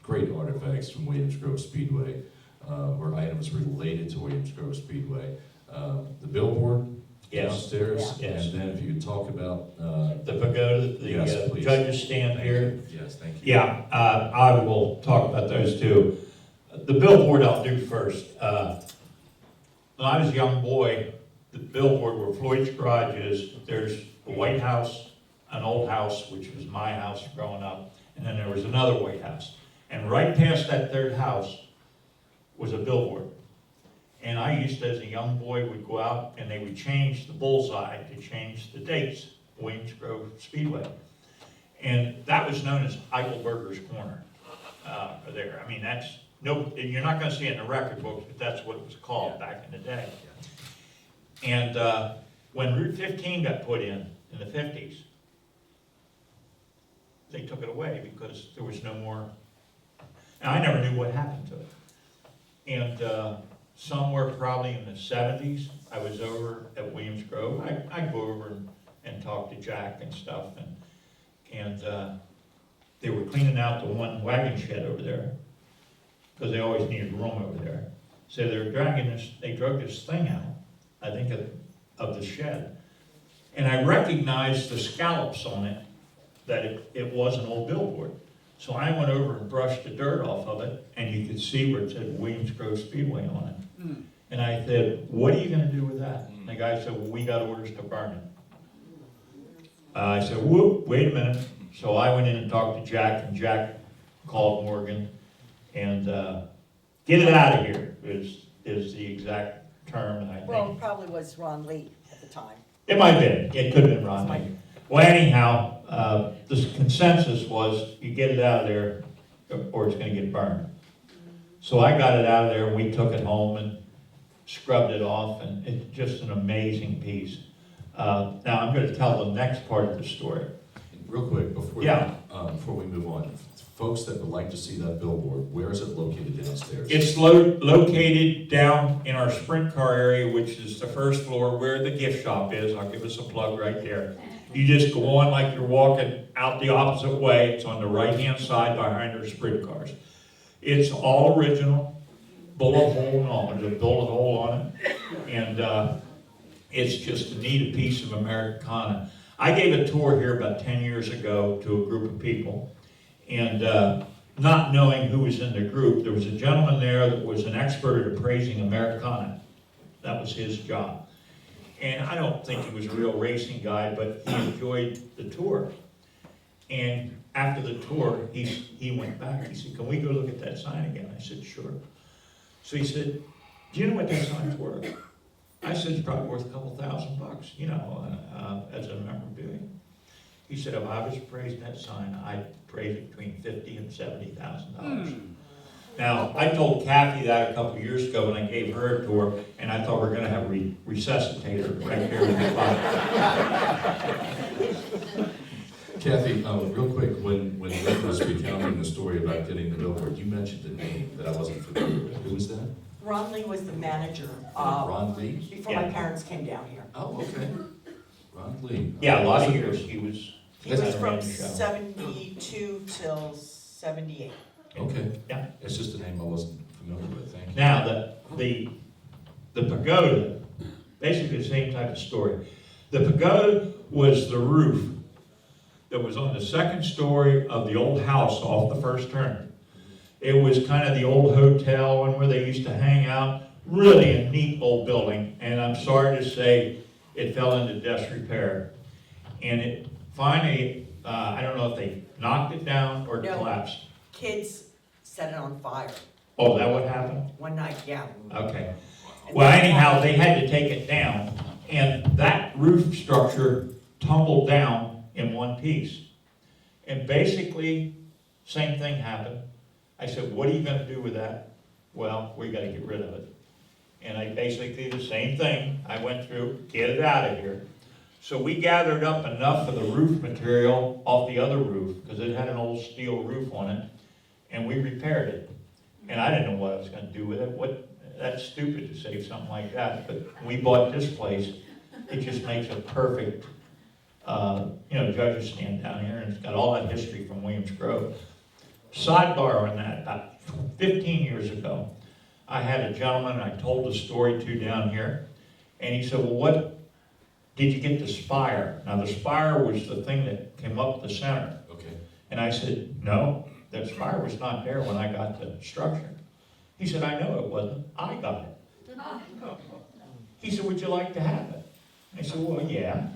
[SPEAKER 1] great artifacts from Williams Grove Speedway, or items related to Williams Grove Speedway. The billboard downstairs,
[SPEAKER 7] Yes.
[SPEAKER 1] and then if you could talk about
[SPEAKER 7] The pagoda, the
[SPEAKER 1] Yes, please.
[SPEAKER 7] judges stand here.
[SPEAKER 1] Yes, thank you.
[SPEAKER 7] Yeah, I will talk about those two. The billboard I'll do first. When I was a young boy, the billboard where Floyd's Garage is, there's a White House, an old house, which was my house growing up, and then there was another White House. And right past that third house was a billboard. And I used to, as a young boy, would go out and they would change the bullseye to change the dates, Williams Grove Speedway. And that was known as Eichelberger's Corner there. I mean, you're not gonna see it in the record books, but that's what it was called back in the day. And when Route 15 got put in the 50s, they took it away because there was no more, and I never knew what happened to it. And somewhere probably in the 70s, I was over at Williams Grove. I'd go over and talk to Jack and stuff, and they were cleaning out the one wagon shed over there, because they always needed room over there. So they were they drug this thing out, I think of the shed. And I recognized the scallops on it, that it was an old billboard. So I went over and brushed the dirt off of it, and you could see where it said Williams Grove Speedway on it. Mm. And I said, what are you gonna do with that? And the guy said, well, we got orders to burn it. I said, whoop, wait a minute. So I went in and talked to Jack, and Jack called Morgan, and get it out of here is the exact term, and I think.
[SPEAKER 3] Well, it probably was Ron Lee at the time.
[SPEAKER 7] It might have been, it could have been Ron Lee. Well, anyhow, the consensus was you get it out of there or it's gonna get burned. So I got it out of there, and we took it home and scrubbed it off, and it's just an amazing piece. Now I'm gonna tell the next part of the story.
[SPEAKER 1] Real quick, before we move on, folks that would like to see that billboard, where is it located downstairs?
[SPEAKER 2] It's located down in our sprint car area, which is the first floor where the gift shop is. I'll give us a plug right there. You just go on like you're walking out the opposite way. It's on the right-hand side behind our sprint cars. It's all original, bullet hole and all. There's a bullet hole on it. And it's just a neat piece of Americana. I gave a tour here about 10 years ago to a group of people. And not knowing who was in the group, there was a gentleman there that was an expert at appraising Americana. That was his job. And I don't think he was a real racing guy, but he enjoyed the tour. And after the tour, he went back. He said, can we go look at that sign again? I said, sure. So he said, do you know what that sign's worth? I said, it's probably worth a couple $1,000, as a memorabilia. He said, if I was appraising that sign, I'd appraise it between $50,000 and $70,000. Now, I told Kathy that a couple of years ago when I gave her a tour, and I thought we were going to have a resuscitator right here in the spot.
[SPEAKER 1] Kathy, real quick, when Rick was recounting the story about getting the billboard, you mentioned a name that I wasn't familiar with. Who was that?
[SPEAKER 3] Ron Lee was the manager
[SPEAKER 1] Ron Lee?
[SPEAKER 3] before my parents came down here.
[SPEAKER 1] Oh, okay. Ron John Lee.
[SPEAKER 7] Yeah, a lot of years he was.
[SPEAKER 3] He was
[SPEAKER 7] ran
[SPEAKER 3] from
[SPEAKER 7] the show.
[SPEAKER 3] 72 till 78.
[SPEAKER 1] Okay.
[SPEAKER 7] Yeah.
[SPEAKER 1] It's just a name I wasn't familiar with, thank you.
[SPEAKER 7] Now, the pagoda, basically the same type of story. The pagoda was the roof that was on the second story of the old house off the first turn. It was kind of the old hotel and where they used to hang out. Really a neat old building, and I'm sorry to say it fell into disrepair. And it finally, I don't know if they knocked it down or it
[SPEAKER 3] No.
[SPEAKER 7] collapsed.
[SPEAKER 3] Kids set it on fire
[SPEAKER 7] Oh, is that what happened?
[SPEAKER 3] one night, yeah.
[SPEAKER 7] Okay. Well, anyhow, they had to take it down, and that roof structure tumbled down in one piece. And basically, same thing happened. I said, what are you gonna do with that? Well, we gotta get rid of it. And I basically did the same thing. I went through, get it out of here. So we gathered up enough of the roof material off the other roof, because it had an old steel roof on it, and we repaired it. And I didn't know what I was gonna do with it. That's stupid to say something like that, but we bought this place. It just makes a perfect, judges stand down here, and it's got all that history from Williams Grove. Sidebar on that, about 15 years ago, I had a gentleman I told the story to down here, and he said, well, what did you get the spire? Now, the spire was the thing that came up the center.
[SPEAKER 1] Okay.
[SPEAKER 7] And I said, no, that spire was not there when I got the structure. He said, I know it wasn't. I got it. He said, would you like to have it? I said, well, yeah.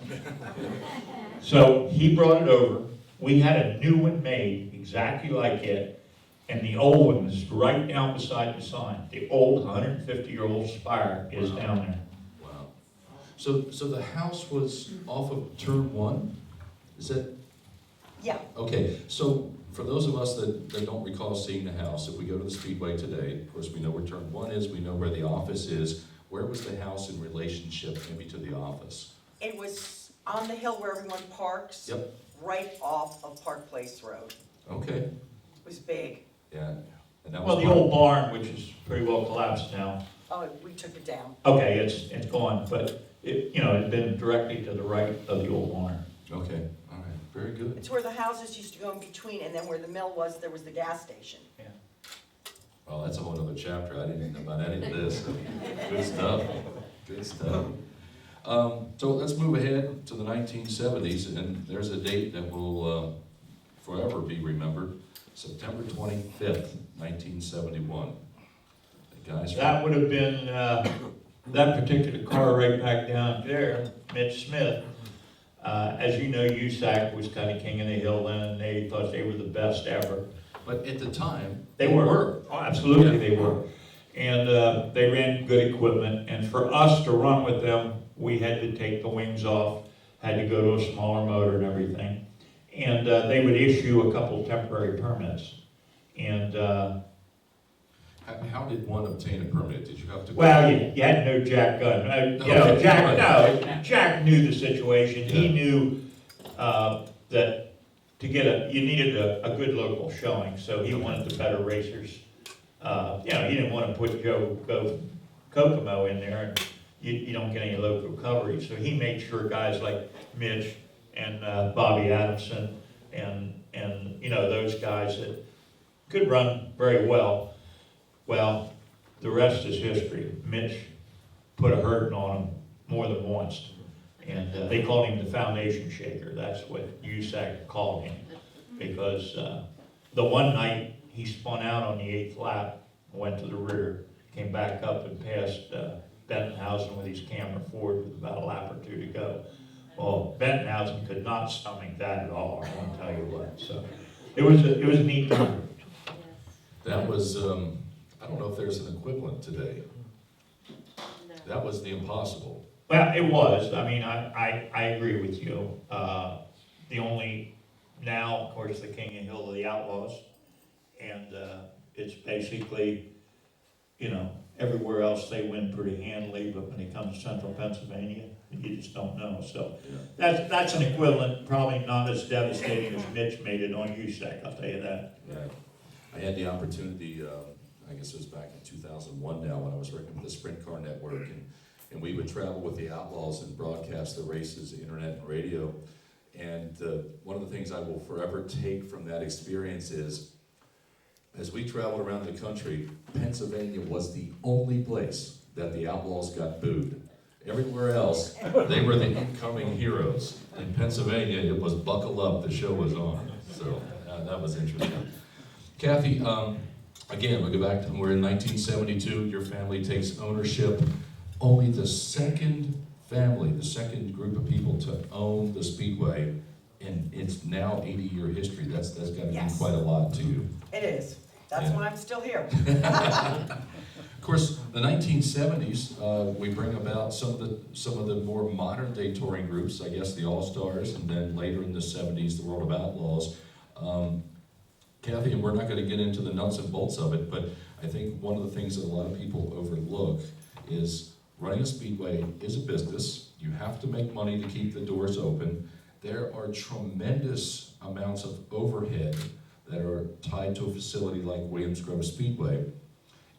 [SPEAKER 7] So he brought it over. We had a new one made exactly like it. And the old one is right down beside the sign. The old 150-year-old spire is down there.
[SPEAKER 1] Wow. So the house was off of turn 1? Is that?
[SPEAKER 3] Yeah,
[SPEAKER 1] Okay, so for those of us that don't recall seeing the house, if we go to the Speedway today, of course, we know where turn 1 is, we know where the office is. Where was the house in relationship maybe to the office?
[SPEAKER 3] it was on the hill where everyone parks.
[SPEAKER 1] Yep.
[SPEAKER 3] Right off of Park Place Road.
[SPEAKER 1] Okay,
[SPEAKER 3] It was big.
[SPEAKER 1] yeah. And that was
[SPEAKER 7] Well, the old barn, which is pretty well collapsed now,
[SPEAKER 3] Oh, we took it down.
[SPEAKER 7] okay, it's gone, but it had been directly to the right of the old barn.
[SPEAKER 1] Okay, all right, very good.
[SPEAKER 3] It's where the houses used to go in between, and then where the mill was, there was the gas station.
[SPEAKER 1] Well, that's a whole other chapter. I didn't know about any of this. Good stuff. Good stuff. So let's move ahead to the 1970s, and there's a date that will forever be remembered. September 25th, 1971. The guys.
[SPEAKER 7] That would have been, that particular car right back down there, Mitch Smith. As you know, USAC was kind of king of the hill then, and they thought they were the best ever.
[SPEAKER 1] But at the time,
[SPEAKER 7] They were. Oh, absolutely, they were. And they ran good equipment, and for us to run with them, we had to take the wings off, had to go to a smaller motor and everything. And they would issue a couple temporary permits. And,
[SPEAKER 1] how did one obtain a permit? Did you have to?
[SPEAKER 7] well, you had to know Jack Gunn.
[SPEAKER 1] Okay,
[SPEAKER 7] Jack knew the situation. He knew that to get you needed a good local showing, so he wanted the better racers. He didn't want to put Joe Kokomo in there, and you don't get any local coverage. So he made sure guys like Mitch and Bobby Adamson and those guys that could run very well. Well, the rest is history. Mitch put a hurting on him more than once. And they called him the foundation shaker. That's what USAC called him. Because the one night he spun out on the 8th lap, went to the rear, came back up and passed Bentonhausen with his camera forward with about a lap or two to go. Well, Bentonhausen could not stomach that at all, I won't tell you what. So it was a neat time.
[SPEAKER 1] That was, I don't know if there's an equivalent today. That was the impossible.
[SPEAKER 7] Well, it was. I mean, I agree with you. The only, now, of course, the king of hill are the Outlaws. And it's basically, everywhere else they win pretty handily, but when it comes to central Pennsylvania, you just don't know. So
[SPEAKER 1] Yeah.
[SPEAKER 7] that's an equivalent, probably not as devastating as Mitch made it on USAC, I'll tell you that.
[SPEAKER 1] Right. I had the opportunity, I guess it was back in 2001 now, when I was working with the Sprint Car Network, and and we would travel with the Outlaws and broadcast the races, internet and radio. And one of the things I will forever take from that experience is, as we traveled around the country, Pennsylvania was the only place that the Outlaws got booed. Everywhere else, they were the incoming heroes. In Pennsylvania, it was buckle up, the show was on. So that was interesting. Kathy, again, we go back to, we're in 1972, your family takes ownership. Only the second family, the second group of people to own the Speedway, and it's now 80-year history. That's got to mean quite a lot to you.
[SPEAKER 3] It is. That's why I'm still here.
[SPEAKER 1] Of course, the 1970s, we bring about some of the more modern day touring groups, I guess the All-Stars, and then later in the 70s, the World of Outlaws. Kathy, and we're not going to get into the nuts and bolts of it, but I think one of the things that a lot of people overlook is running a speedway is a business. You have to make money to keep the doors open. There are tremendous amounts of overhead that are tied to a facility like Williams Grove Speedway.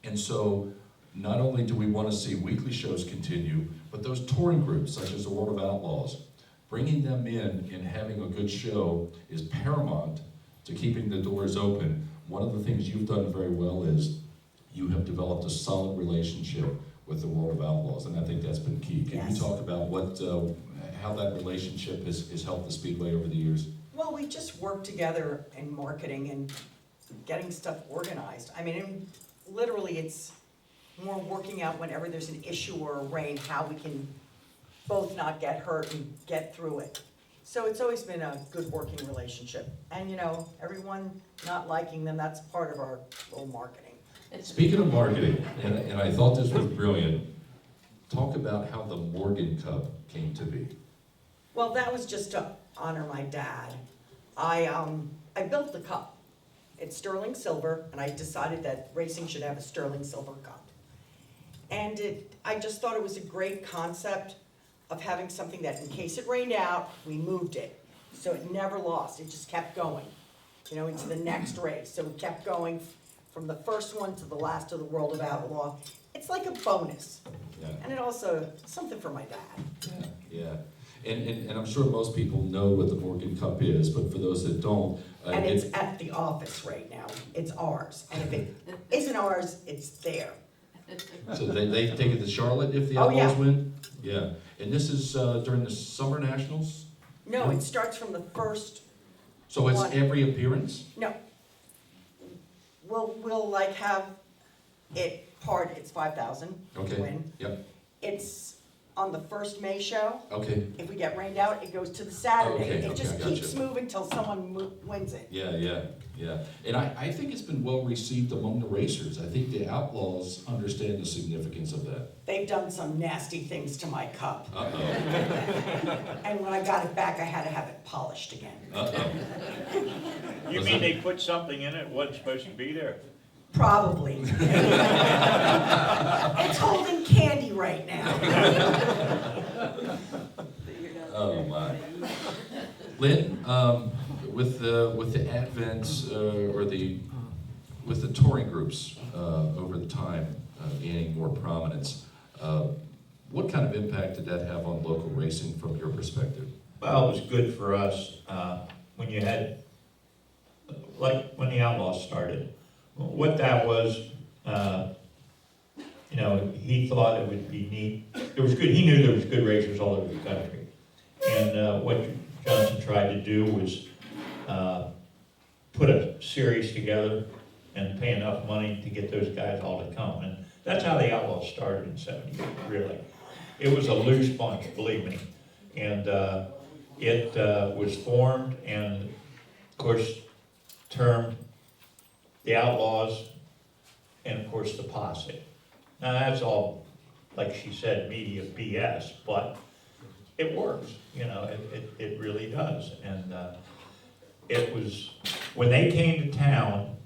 [SPEAKER 1] And so, not only do we want to see weekly shows continue, but those touring groups, such as the World of Outlaws, bringing them in and having a good show is paramount to keeping the doors open. One of the things you've done very well is you have developed a solid relationship with the World of Outlaws, and I think that's been key. Can you talk about how that relationship has helped the Speedway over the years?
[SPEAKER 3] Well, we just work together in marketing and getting stuff organized. I mean, literally, it's more working out whenever there's an issue or a rain, how we can both not get hurt and get through it. So it's always been a good working relationship. And you know, everyone not liking them, that's part of our little marketing.
[SPEAKER 1] Speaking of marketing, and I thought this was brilliant, talk about how the Morgan Cup came to be.
[SPEAKER 3] Well, that was just to honor my dad. I built the cup. It's sterling silver, and I decided that racing should have a sterling silver cup. And I just thought it was a great concept of having something that in case it rained out, we moved it. So it never lost, it just kept going, you know, into the next race. So it kept going from the first one to the last of the World of Outlaw. It's like a bonus.
[SPEAKER 1] Yeah.
[SPEAKER 3] And it also, something for my dad.
[SPEAKER 1] Yeah. And I'm sure most people know what the Morgan Cup is, but for those that don't,
[SPEAKER 3] And it's at the office right now. It's ours. And if it isn't ours, it's there.
[SPEAKER 1] so they take it to Charlotte if the
[SPEAKER 3] Oh,
[SPEAKER 1] Outlaws
[SPEAKER 3] yeah.
[SPEAKER 1] win? Yeah. And this is during the Summer Nationals?
[SPEAKER 3] No, it starts from the first,
[SPEAKER 1] So it's
[SPEAKER 3] One.
[SPEAKER 1] every appearance?
[SPEAKER 3] no. We'll like have it it's 5,000
[SPEAKER 1] Okay.
[SPEAKER 3] to win.
[SPEAKER 1] Yep.
[SPEAKER 3] It's on the first May show.
[SPEAKER 1] Okay.
[SPEAKER 3] If we get rained out, it goes to the Saturday.
[SPEAKER 1] Okay,
[SPEAKER 3] It just
[SPEAKER 1] I
[SPEAKER 3] keeps
[SPEAKER 1] gotcha.
[SPEAKER 3] moving till someone wins it.
[SPEAKER 1] Yeah. And I think it's been well received among the racers. I think the Outlaws understand the significance of that.
[SPEAKER 3] They've done some nasty things to my cup.
[SPEAKER 1] Uh-oh.
[SPEAKER 3] And when I got it back, I had to have it polished again.
[SPEAKER 1] Uh-oh.
[SPEAKER 7] You mean they put something in it wasn't supposed to be there?
[SPEAKER 3] Probably. It's holding candy right now.
[SPEAKER 1] Oh, my. Lynn, with the advent with the touring groups over the time gaining more prominence, what kind of impact did that have on local racing from your perspective?
[SPEAKER 7] Well, it was good for us when you had, like when the Outlaws started. What that was, you know, he thought it would be neat. It was good. He knew there was good racers all over the country, and what Johnson tried to do was put a series together and pay enough money to get those guys all to come. And that's how the Outlaws started in '78. Really, it was a loose bunch, believe me, and it was formed and, of course, termed the Outlaws, and of course the Posse. Now that's all, like she said, media BS, but it works, you know, it really does. And it was, when they came to town,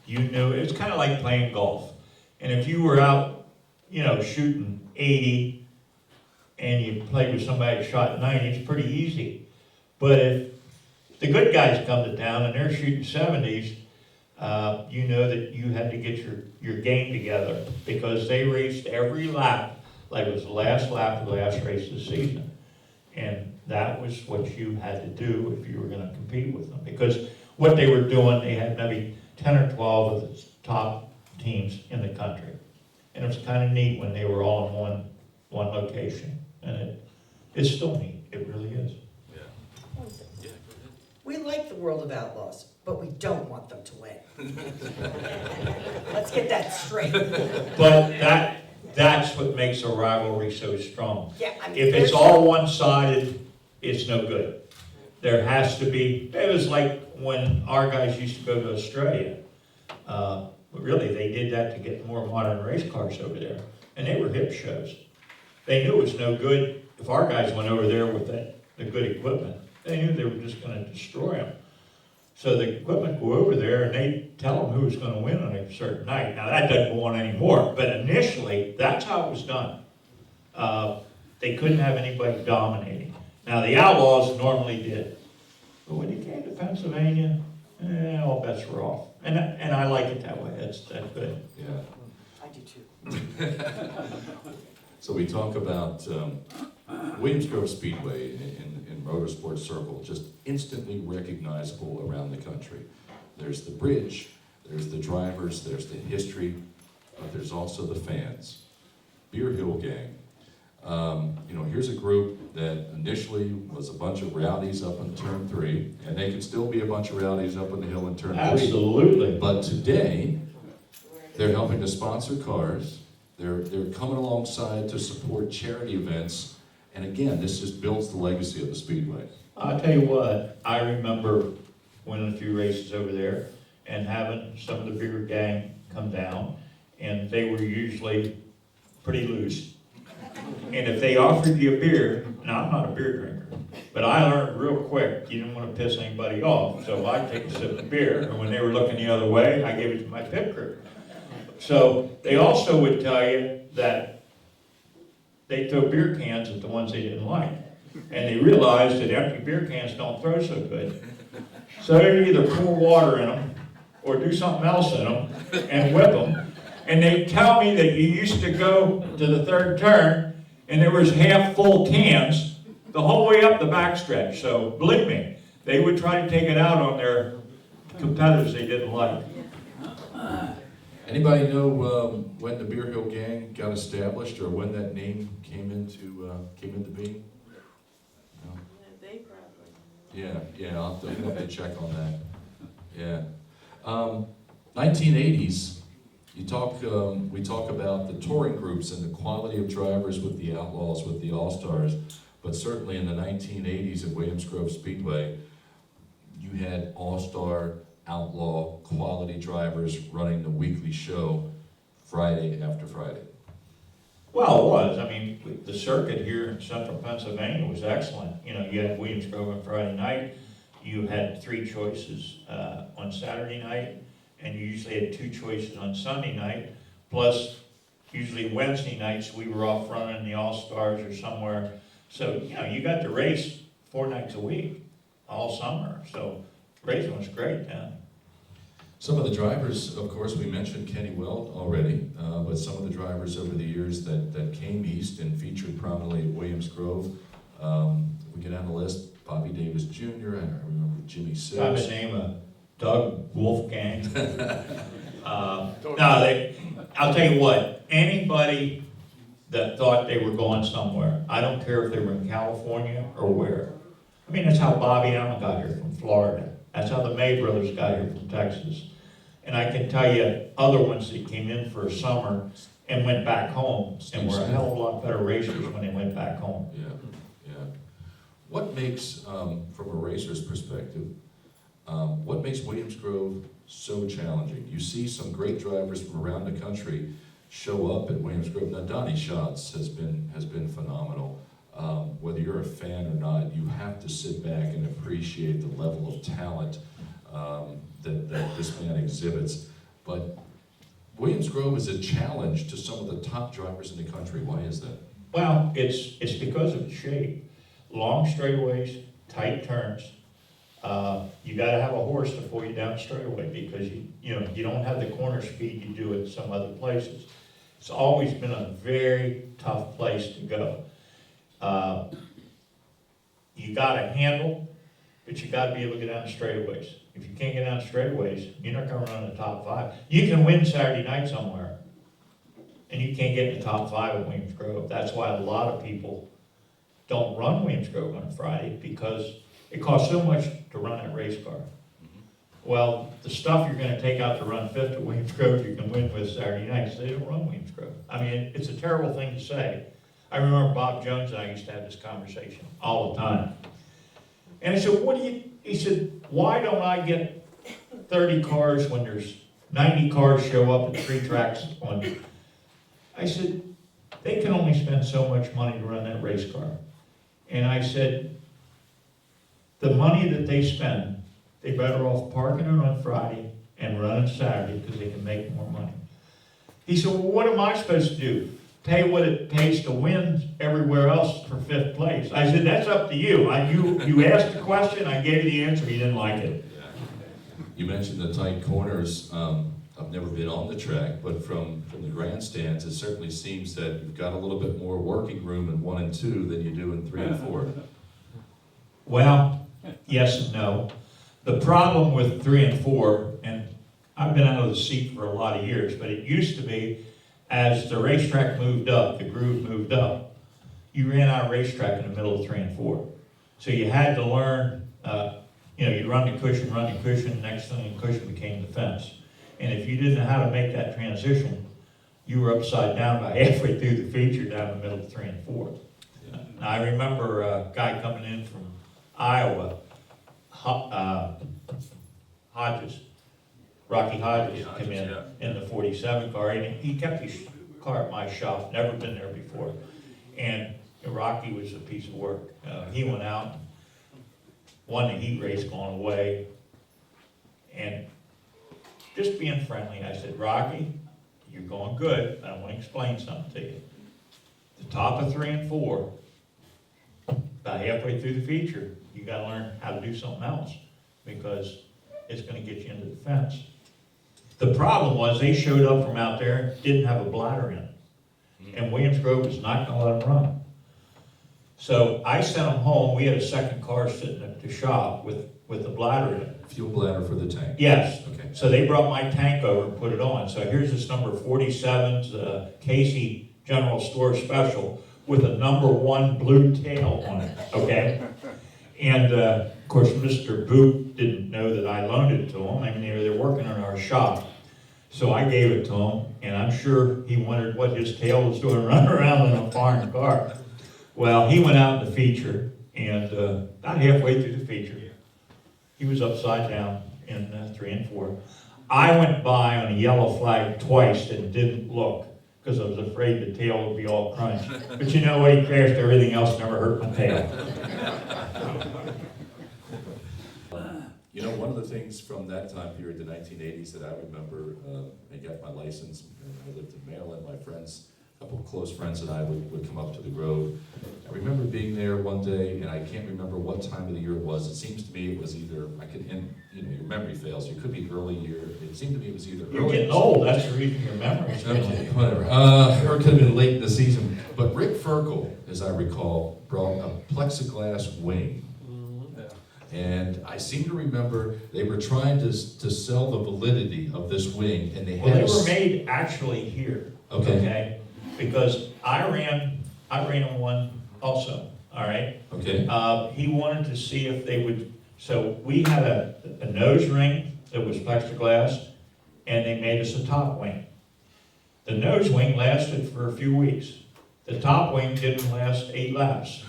[SPEAKER 7] you knew, it was kind of like playing golf. And if you were out, you know, shooting 80 and you played with somebody that shot 90, it's pretty easy. But if the good guys come to town and they're shooting 70s, you know that you had to get your game together, because they raced every lap like it was the last lap of the last race of the season. And that was what you had to do if you were gonna compete with them. Because what they were doing, they had maybe 10 or 12 of the top teams in the country. And it was kind of neat when they were all in one location. And it's still neat, it really is.
[SPEAKER 3] We like the world of Outlaws, but we don't want them to win. Let's get that straight.
[SPEAKER 7] But that's what makes a rivalry so strong.
[SPEAKER 3] Yeah, I mean,
[SPEAKER 7] If it's
[SPEAKER 3] there's-
[SPEAKER 7] all one-sided, it's no good. There has to be, it was like when our guys used to go to Australia. But really, they did that to get more modern race cars over there. And they were hip shows. They knew it was no good if our guys went over there with the good equipment. They knew they were just gonna destroy them. So the equipment go over there and they tell them who was gonna win on a certain night. Now, that doesn't go on anymore, but initially, that's how it was done. They couldn't have anybody dominating. Now, the Outlaws normally did. But when you came to Pennsylvania, all bets were off. And I like it that way, that's good.
[SPEAKER 1] Yeah.
[SPEAKER 3] I do too.
[SPEAKER 1] So we talk about Williams Grove Speedway in motorsport circle, just instantly recognizable around the country. There's the bridge, there's the drivers, there's the history, but there's also the fans. Beer Hill Gang. Here's a group that initially was a bunch of rowdies up in turn 3, and they could still be a bunch of rowdies up on the hill in turn 3.
[SPEAKER 7] Absolutely.
[SPEAKER 1] But today, they're helping to sponsor cars. They're coming alongside to support charity events. And again, this just builds the legacy of the Speedway.
[SPEAKER 7] I'll tell you what, I remember winning a few races over there and having some of the beer gang come down, and they were usually pretty loose. And if they offered you a beer, now I'm not a beer drinker, but I learned real quick, you didn't want to piss anybody off, so I'd take a sip of beer, and when they were looking the other way, I gave it to my pit crew. So they also would tell you that they throw beer cans at the ones they didn't like. And they realized that empty beer cans don't throw so good. So they'd either pour water in them or do something else in them and whip them. And they'd tell me that you used to go to the third turn and there was half full cans the whole way up the backstretch. So believe me, they would try to take it out on their competitors they didn't like.
[SPEAKER 1] Anybody know when the Beer Hill Gang got established, or when that name came into being? No?
[SPEAKER 4] They probably.
[SPEAKER 1] Yeah, I'll have to check on that. Yeah. 1980s, we talk about the touring groups and the quality of drivers with the Outlaws, with the All-Stars, but certainly in the 1980s at Williams Grove Speedway, you had All-Star, Outlaw, quality drivers running the weekly show Friday after Friday.
[SPEAKER 7] Well, it was. I mean, the circuit here in central Pennsylvania was excellent. You know, you had Williams Grove on Friday night, you had 3 choices on Saturday night, and you usually had 2 choices on Sunday night, plus usually Wednesday nights we were off running the All-Stars or somewhere. So, you know, you got to race 4 nights a week, all summer. So racing was great then.
[SPEAKER 1] Some of the drivers, of course, we mentioned Kenny Weld already, but some of the drivers over the years that came east and featured prominently at Williams Grove, we get on the list, Bobby Davis Jr., I remember Jimmy
[SPEAKER 7] By the
[SPEAKER 1] Sims.
[SPEAKER 7] name of Doug Wolfgang. I'll tell you what, anybody that thought they were going somewhere, I don't care if they were in California or where. I mean, that's how Bobby Allen got here from Florida. That's how the May brothers got here from Texas. And I can tell you other ones that came in for a summer and went back home and were a hell of a lot better racers when they went back home.
[SPEAKER 1] Yeah. What makes, from a racer's perspective, what makes Williams Grove so challenging? You see some great drivers from around the country show up at Williams Grove. Now, Donnie Schatz has been phenomenal. Whether you're a fan or not, you have to sit back and appreciate the level of talent that this man exhibits. But Williams Grove is a challenge to some of the top drivers in the country. Why is that?
[SPEAKER 7] Well, it's because of the shape. Long straightaways, tight turns. You got to have a horse to pull you down the straightaway because you don't have the corner speed you do at some other places. It's always been a very tough place to go. You got a handle, but you got to be able to get down the straightaways. If you can't get down the straightaways, you're not going to run in the top 5. You can win Saturday night somewhere, and you can't get in the top 5 at Williams Grove. That's why a lot of people don't run Williams Grove on a Friday, because it costs so much to run that race car. Well, the stuff you're going to take out to run 5th at Williams Grove, you can win with Saturday night, so they don't run Williams Grove. I mean, it's a terrible thing to say. I remember Bob Jones and I used to have this conversation all the time. And I said, he said, why don't I get 30 cars when there's 90 cars show up at 3 tracks on? I said, they can only spend so much money to run that race car. And I said, the money that they spend, they're better off parking it on Friday and running Saturday because they can make more money. He said, well, what am I supposed to do? Pay what it pays to win everywhere else for 5th place? I said, that's up to you. You asked the question, I gave you the answer, you didn't like it.
[SPEAKER 1] You mentioned the tight corners. I've never been on the track, but from the grandstands, it certainly seems that you've got a little bit more working room in 1 and 2 than you do in 3 and 4.
[SPEAKER 7] Well, yes and no. The problem with 3 and 4, and I've been out of the seat for a lot of years, but it used to be, as the racetrack moved up, the groove moved up, you ran out of racetrack in the middle of 3 and 4. So you had to learn, you'd run the cushion, next thing the cushion became the fence. And if you didn't know how to make that transition, you were upside down by halfway through the feature down the middle of 3 and 4. Now, I remember a guy coming in from Iowa, Hodges, Rocky Hodges came in the 47 car, and he kept his car at my shop, never been there before. And Rocky was a piece of work. He went out, won the heat race going away, and just being friendly, I said, Rocky, you're going good, I want to explain something to you. The top of 3 and 4, about halfway through the feature, you got to learn how to do something else, because it's going to get you into the fence. The problem was they showed up from out there, didn't have a bladder in, and Williams Grove was not going to let them run. So I sent them home. We had a second car sitting at the shop with a bladder in it.
[SPEAKER 1] Fuel bladder for the tank.
[SPEAKER 7] Yes.
[SPEAKER 1] Okay.
[SPEAKER 7] So they brought my tank over and put it on. So here's this number 47's Casey General Store Special with a number 1 blue tail on it, okay? And of course, Mr. Boot didn't know that I loaned it to him. I mean, they were working on our shop. So I gave it to him, and I'm sure he wondered what his tail was doing running around in a foreign car. Well, he went out in the feature, and about halfway through the feature, he was upside down in 3 and 4. I went by on a yellow flag twice and didn't look, because I was afraid the tail would be all crunched. But you know what? He crashed everything else, never hurt my tail.
[SPEAKER 1] You know, one of the things from that time period, the 1980s, that I remember, I got my license, and I lived in Maryland. My friends, a couple of close friends and I would come up to the Grove. I remember being there one day, and I can't remember what time of the year it was. It seems to me it was either, your memory fails, it could be early year. It seemed to me it was either
[SPEAKER 7] You're
[SPEAKER 1] early.
[SPEAKER 7] getting old, that's the reason your memory's
[SPEAKER 1] Okay,
[SPEAKER 7] failing.
[SPEAKER 1] whatever. Or it could have been late in the season. But Rick Ferkel, as I recall, brought a plexiglass wing. And I seem to remember they were trying to sell the validity of this wing, and they had.
[SPEAKER 7] Well, they were made actually here.
[SPEAKER 1] Okay.
[SPEAKER 7] Because I ran on one also, all right?
[SPEAKER 1] Okay.
[SPEAKER 7] He wanted to see if they would, so we had a nose ring that was plexiglass, and they made us a top wing. The nose wing lasted for a few weeks. The top wing didn't last 8 laps,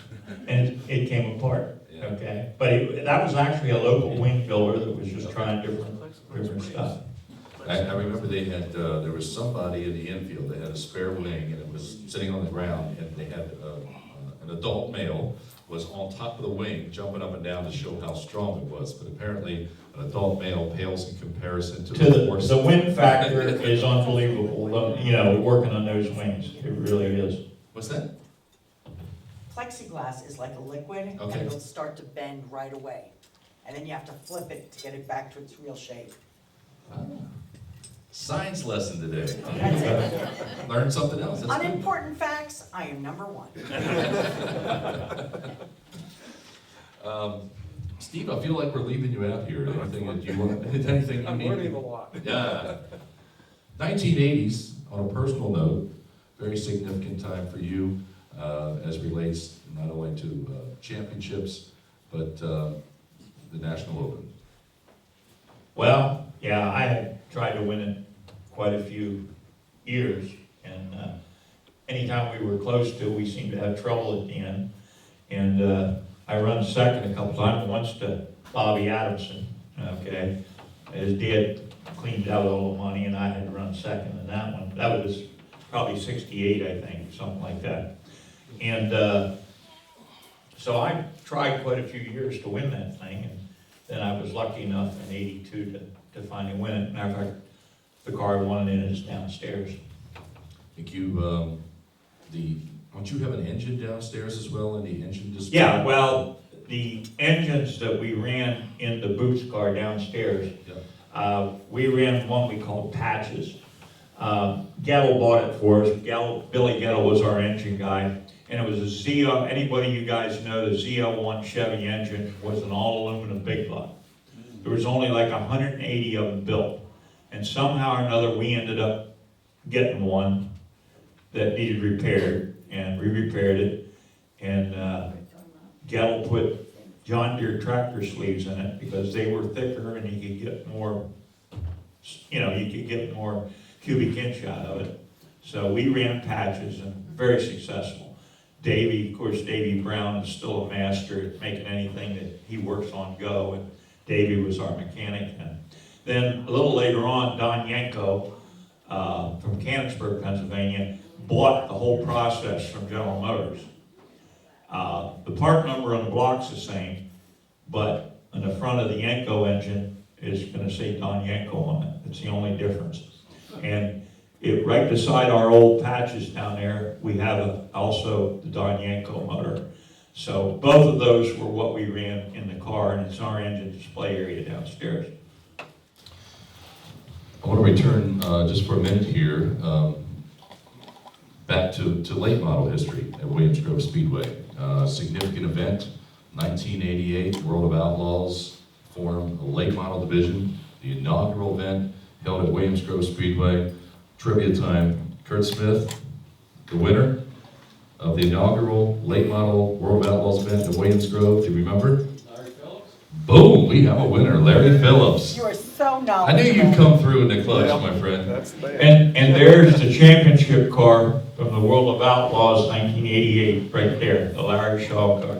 [SPEAKER 7] and it came apart. Okay, but that was actually a local wing builder that was just trying different stuff.
[SPEAKER 1] I remember they had, there was somebody in the infield, they had a spare wing, and it was sitting on the ground, and they had an adult male was on top of the wing, jumping up and down to show how strong it was. But apparently, an adult male pales in comparison to the horse.
[SPEAKER 7] The wind factor is unbelievable, working on those wings. It really is.
[SPEAKER 1] What's that?
[SPEAKER 3] Plexiglass is like a liquid,
[SPEAKER 1] Okay.
[SPEAKER 3] and it'll start to bend right away. And then you have to flip it to get it back to its real shape.
[SPEAKER 1] Ah. Science lesson today.
[SPEAKER 3] That's it.
[SPEAKER 1] Learned something else. That's good.
[SPEAKER 3] Unimportant facts, I am number one.
[SPEAKER 1] Steve, I feel like we're leaving you out here. Anything that you want? Anything you
[SPEAKER 6] I'm
[SPEAKER 1] need?
[SPEAKER 6] learning a lot.
[SPEAKER 1] Yeah. 1980s, on a personal note, very significant time for you as relates not only to championships, but the National Open.
[SPEAKER 7] Well, yeah, I had tried to win it quite a few years, and anytime we were close to, we seemed to have trouble at the end. And I run second a couple times, once to Bobby Adamson, okay? His dad cleaned out all the money, and I had to run second in that one. That was probably 68, I think, something like that. And so I tried quite a few years to win that thing, and then I was lucky enough in 82 to finally win it. Matter of fact, the car I won it in is downstairs.
[SPEAKER 1] I think you, don't you have an engine downstairs as well in the engine display?
[SPEAKER 7] Yeah, well, the engines that we ran in the Boots car downstairs,
[SPEAKER 1] Yeah.
[SPEAKER 7] we ran one we called Patches. Gettle bought it for us. Billy Gettle was our engine guy. And it was a ZL, anybody you guys know, the ZL1 Chevy engine was an all aluminum big block. There was only like 180 of them built. And somehow or another we ended up getting one that needed repaired, and we repaired it. And Gettle put John Deere tractor sleeves in it because they were thicker and you could get more, you could get more cubic inch out of it. So we ran Patches and very successful. Davey, of course, Davey Brown is still a master at making anything that he works on go, and Davey was our mechanic then. Then a little later on, Don Yanko from Canonsburg, Pennsylvania, bought the whole process from General Motors. The part number on the block's the same, but on the front of the Yanko engine is going to say Don Yanko on it. It's the only difference. And right beside our old Patches down there, we have also the Don Yanko motor. So both of those were what we ran in the car, and it's our engine display area downstairs.
[SPEAKER 1] I want to return just for a minute here back to late model history at Williams Grove Speedway. Significant event, 1988, World of Outlaws formed a late model division. The inaugural event held at Williams Grove Speedway. Trivia time, Kurt Smith, the winner of the inaugural late model World of Outlaws event at Williams Grove. Do you remember?
[SPEAKER 8] Larry Phillips.
[SPEAKER 1] Boom, we have a winner, Larry Phillips.
[SPEAKER 3] You are so
[SPEAKER 1] I
[SPEAKER 3] knowledgeable.
[SPEAKER 1] knew you'd come through in the clutch,
[SPEAKER 6] Yeah,
[SPEAKER 1] my friend.
[SPEAKER 6] That's the man.
[SPEAKER 7] And there's the championship car from the World of Outlaws 1988, right there, the Larry Shaw car.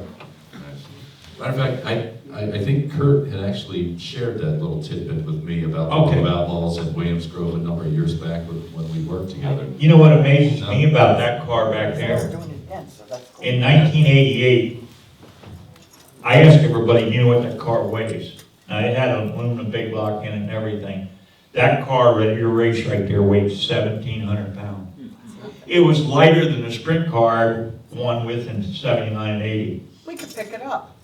[SPEAKER 1] Matter of fact, I think Kurt had actually shared that little tidbit with me about the
[SPEAKER 7] Okay.
[SPEAKER 1] World of Outlaws at Williams Grove a number of years back when we worked together.
[SPEAKER 7] You know what amazes me about that car back
[SPEAKER 3] We're
[SPEAKER 7] there?
[SPEAKER 3] doing it then, so that's cool.
[SPEAKER 7] In 1988, I asked everybody, you know what that car weighs? Now, it had an aluminum big block in it and everything. That car ready to race right there weighed 1,700 pounds. It was lighter than the sprint car I won with in 79 and 80.
[SPEAKER 3] We could pick it up.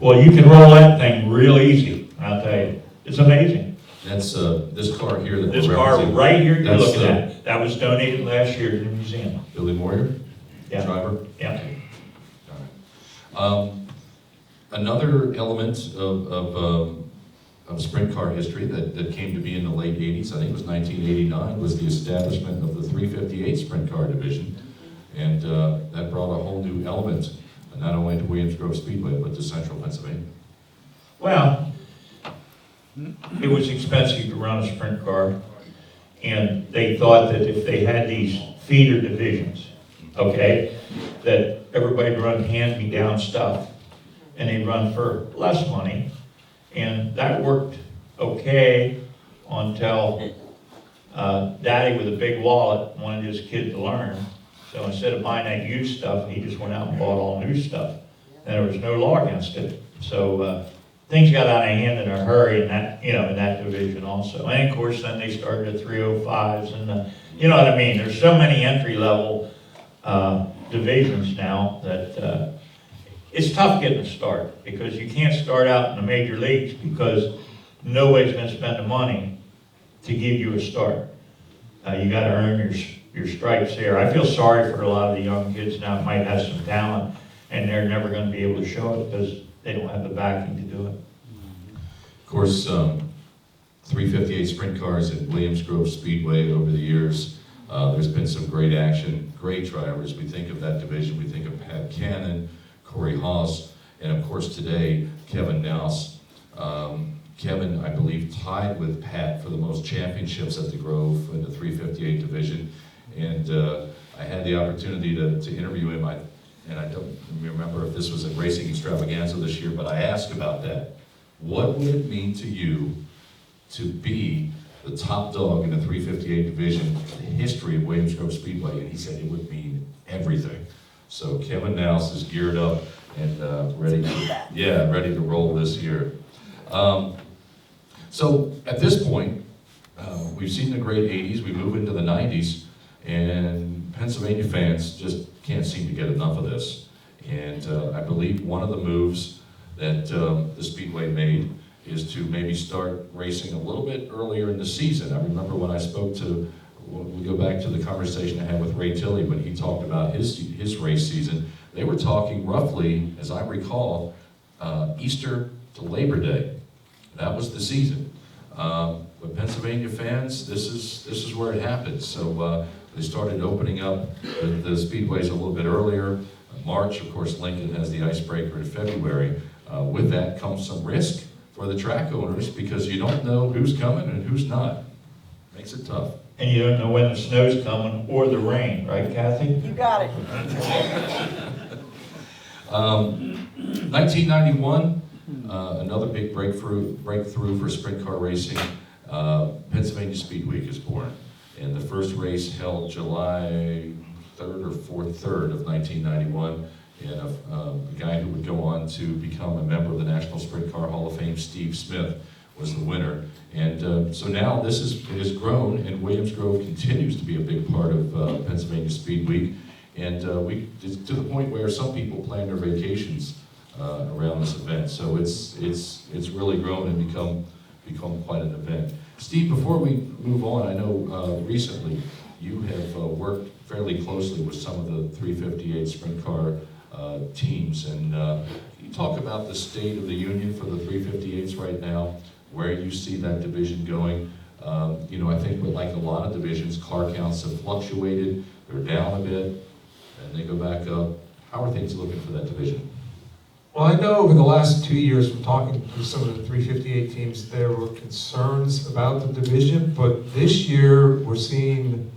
[SPEAKER 7] Well, you can roll that thing real easy, I'll tell you. It's amazing.
[SPEAKER 1] That's this car here that
[SPEAKER 7] This
[SPEAKER 1] we're
[SPEAKER 7] car
[SPEAKER 1] referencing.
[SPEAKER 7] right here you're
[SPEAKER 1] That's,
[SPEAKER 7] looking at, that was donated last year to the museum.
[SPEAKER 1] Billy Moyer,
[SPEAKER 7] Yeah,
[SPEAKER 1] driver.
[SPEAKER 7] yeah.
[SPEAKER 1] Another element of sprint car history that came to be in the late 80s, I think it was 1989, was the establishment of the 358 sprint car division. And that brought a whole new element, not only to Williams Grove Speedway, but to Central Pennsylvania.
[SPEAKER 7] Well, it was expensive to run a sprint car, and they thought that if they had these feeder divisions, okay, that everybody would run hand-me-down stuff, and they'd run for less money, and that worked okay until Daddy with a big wallet wanted his kid to learn. So instead of buying that used stuff, he just went out and bought all new stuff. And there was no law against it. So things got out of hand in a hurry in that, in that division also. And of course, then they started the 305s and you know what I mean? There's so many entry-level divisions now that it's tough getting a start because you can't start out in the major leagues because nobody's going to spend the money to give you a start. You gotta earn your stripes there. I feel sorry for a lot of the young kids now that might have some talent, and they're never gonna be able to show it because they don't have the backing to do it.
[SPEAKER 1] Of course, 358 sprint cars at Williams Grove Speedway over the years. There's been some great action, great drivers. We think of that division, we think of Pat Cannon, Corey Haas, and of course today, Kevin Nouse. Kevin, I believe, tied with Pat for the most championships at the Grove in the 358 division. And I had the opportunity to interview him, and I don't remember if this was at Racing Extravaganza this year, but I asked about that. What would it mean to you to be the top dog in the 358 division in the history of Williams Grove Speedway? And he said it would mean everything. So Kevin Nouse is geared up and ready to roll this year. So at this point, we've seen the great 80s, we move into the 90s, and Pennsylvania fans just can't seem to get enough of this. And I believe one of the moves that the Speedway made is to maybe start racing a little bit earlier in the season. I remember when I spoke to, we go back to the conversation I had with Ray Tilley when he talked about his race season. They were talking roughly, as I recall, Easter to Labor Day. That was the season. With Pennsylvania fans, this is where it happens. So they started opening up the speedways a little bit earlier. March, of course, Lincoln has the icebreaker in February. With that comes some risk for the track owners because you don't know who's coming and who's not. Makes it tough.
[SPEAKER 7] And you don't know when the snow's coming or the rain, right, Kathy?
[SPEAKER 3] You got it.
[SPEAKER 1] 1991, another big breakthrough for sprint car racing. Pennsylvania Speed Week is born, and the first race held July 3rd or 3rd of 1991, and a guy who would go on to become a member of the National Sprint Car Hall of Fame, Steve Smith, was the winner. And so now it has grown, and Williams Grove continues to be a big part of Pennsylvania Speed Week, and to the point where some people plan their vacations around this event. So it's really grown and become quite an event. Steve, before we move on, I know recently you have worked fairly closely with some of the 358 sprint car teams, and can you talk about the state of the union for the 358s right now, where you see that division going? I think with like a lot of divisions, car counts have fluctuated, they're down a bit, and they go back up. How are things looking for that division?
[SPEAKER 5] Well, I know over the last 2 years, from talking to some of the 358 teams, there were concerns about the division, but this year we're seeing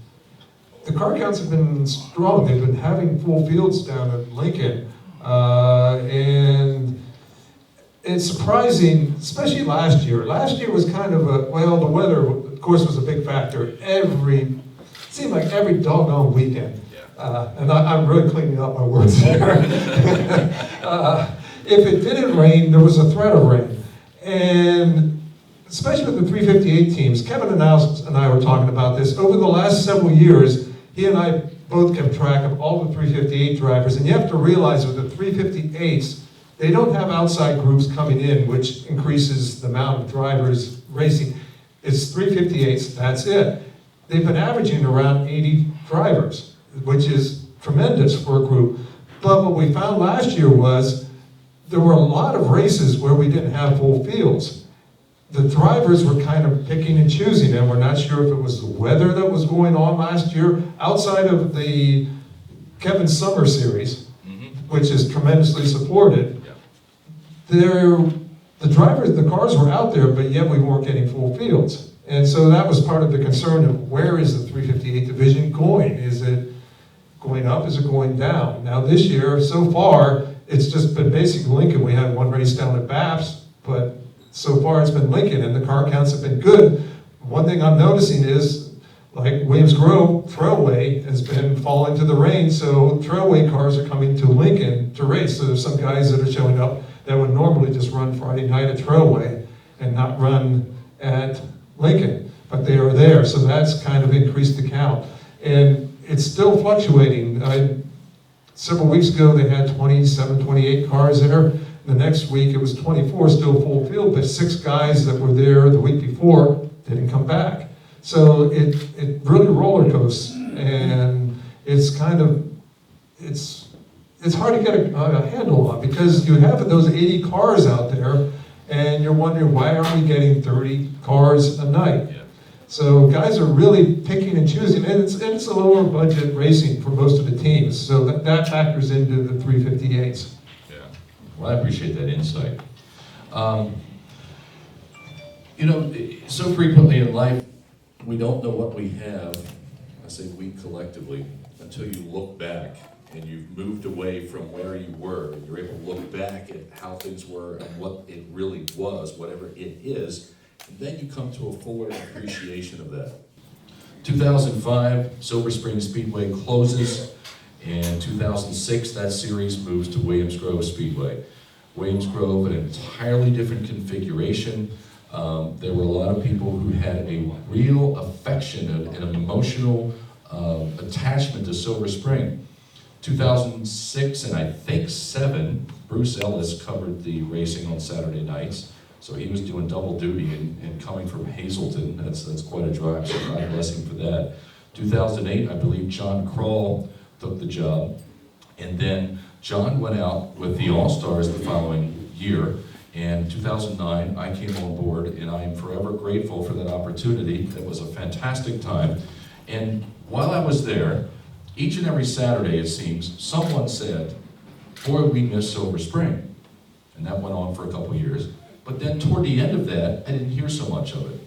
[SPEAKER 5] the car counts have been strong. They've been having full fields down at Lincoln, and it's surprising, especially last year. Last year was kind of the weather, of course, was a big factor. It seemed like every doggone weekend. And I'm really cleaning up my words there. If it didn't rain, there was a threat of rain. And especially with the 358 teams, Kevin and I were talking about this. Over the last several years, he and I both kept track of all the 358 drivers. And you have to realize with the 358s, they don't have outside groups coming in, which increases the amount of drivers racing. It's 358s, that's it. They've been averaging around 80 drivers, which is tremendous for a group. But what we found last year was there were a lot of races where we didn't have full fields. The drivers were kind of picking and choosing, and we're not sure if it was the weather that was going on last year. Outside of the Kevin Summer Series, which is tremendously supported, the cars were out there, but yet we weren't getting full fields. And so that was part of the concern of where is the 358 division going? Is it going up? Is it going down? Now this year, so far, it's just been basically Lincoln. We had one race down at Baps, but so far it's been Lincoln, and the car counts have been good. One thing I'm noticing is, like Williams Grove, Trailway has been falling to the rain, so Trailway cars are coming to Lincoln to race. So there's some guys that are showing up that would normally just run Friday night at Trailway and not run at Lincoln, but they are there, so that's kind of increased the count. And it's still fluctuating. Several weeks ago, they had 27, 28 cars there. The next week, it was 24, still full field, but 6 guys that were there the week before didn't come back. So it really roller coasts, and it's kind of, it's hard to get a handle on, because you have those 80 cars out there, and you're wondering, why aren't we getting 30 cars a night?
[SPEAKER 1] Yeah.
[SPEAKER 5] So guys are really picking and choosing, and it's a lower budget racing for most of the teams, so that factors into the 358s.
[SPEAKER 1] Yeah. Well, I appreciate that insight. You know, so frequently in life, we don't know what we have, I say we collectively, until you look back and you've moved away from where you were, and you're able to look back at how things were and what it really was, whatever it is, and then you come to a fuller appreciation of that. 2005, Silver Spring Speedway closes, and 2006, that series moves to Williams Grove Speedway. Williams Grove, an entirely different configuration. There were a lot of people who had a real affection and an emotional attachment to Silver Spring. 2006 and I think 7, Bruce Ellis covered the racing on Saturday nights. So he was doing double duty and coming from Hazleton. That's quite a drive, so God bless him for that. 2008, I believe John Kroll took the job. And then John went out with the All-Stars the following year. And 2009, I came on board, and I am forever grateful for that opportunity. It was a fantastic time. And while I was there, each and every Saturday, it seems, someone said, boy, we miss Silver Spring. And that went on for a couple years. But then toward the end of that, I didn't hear so much of it.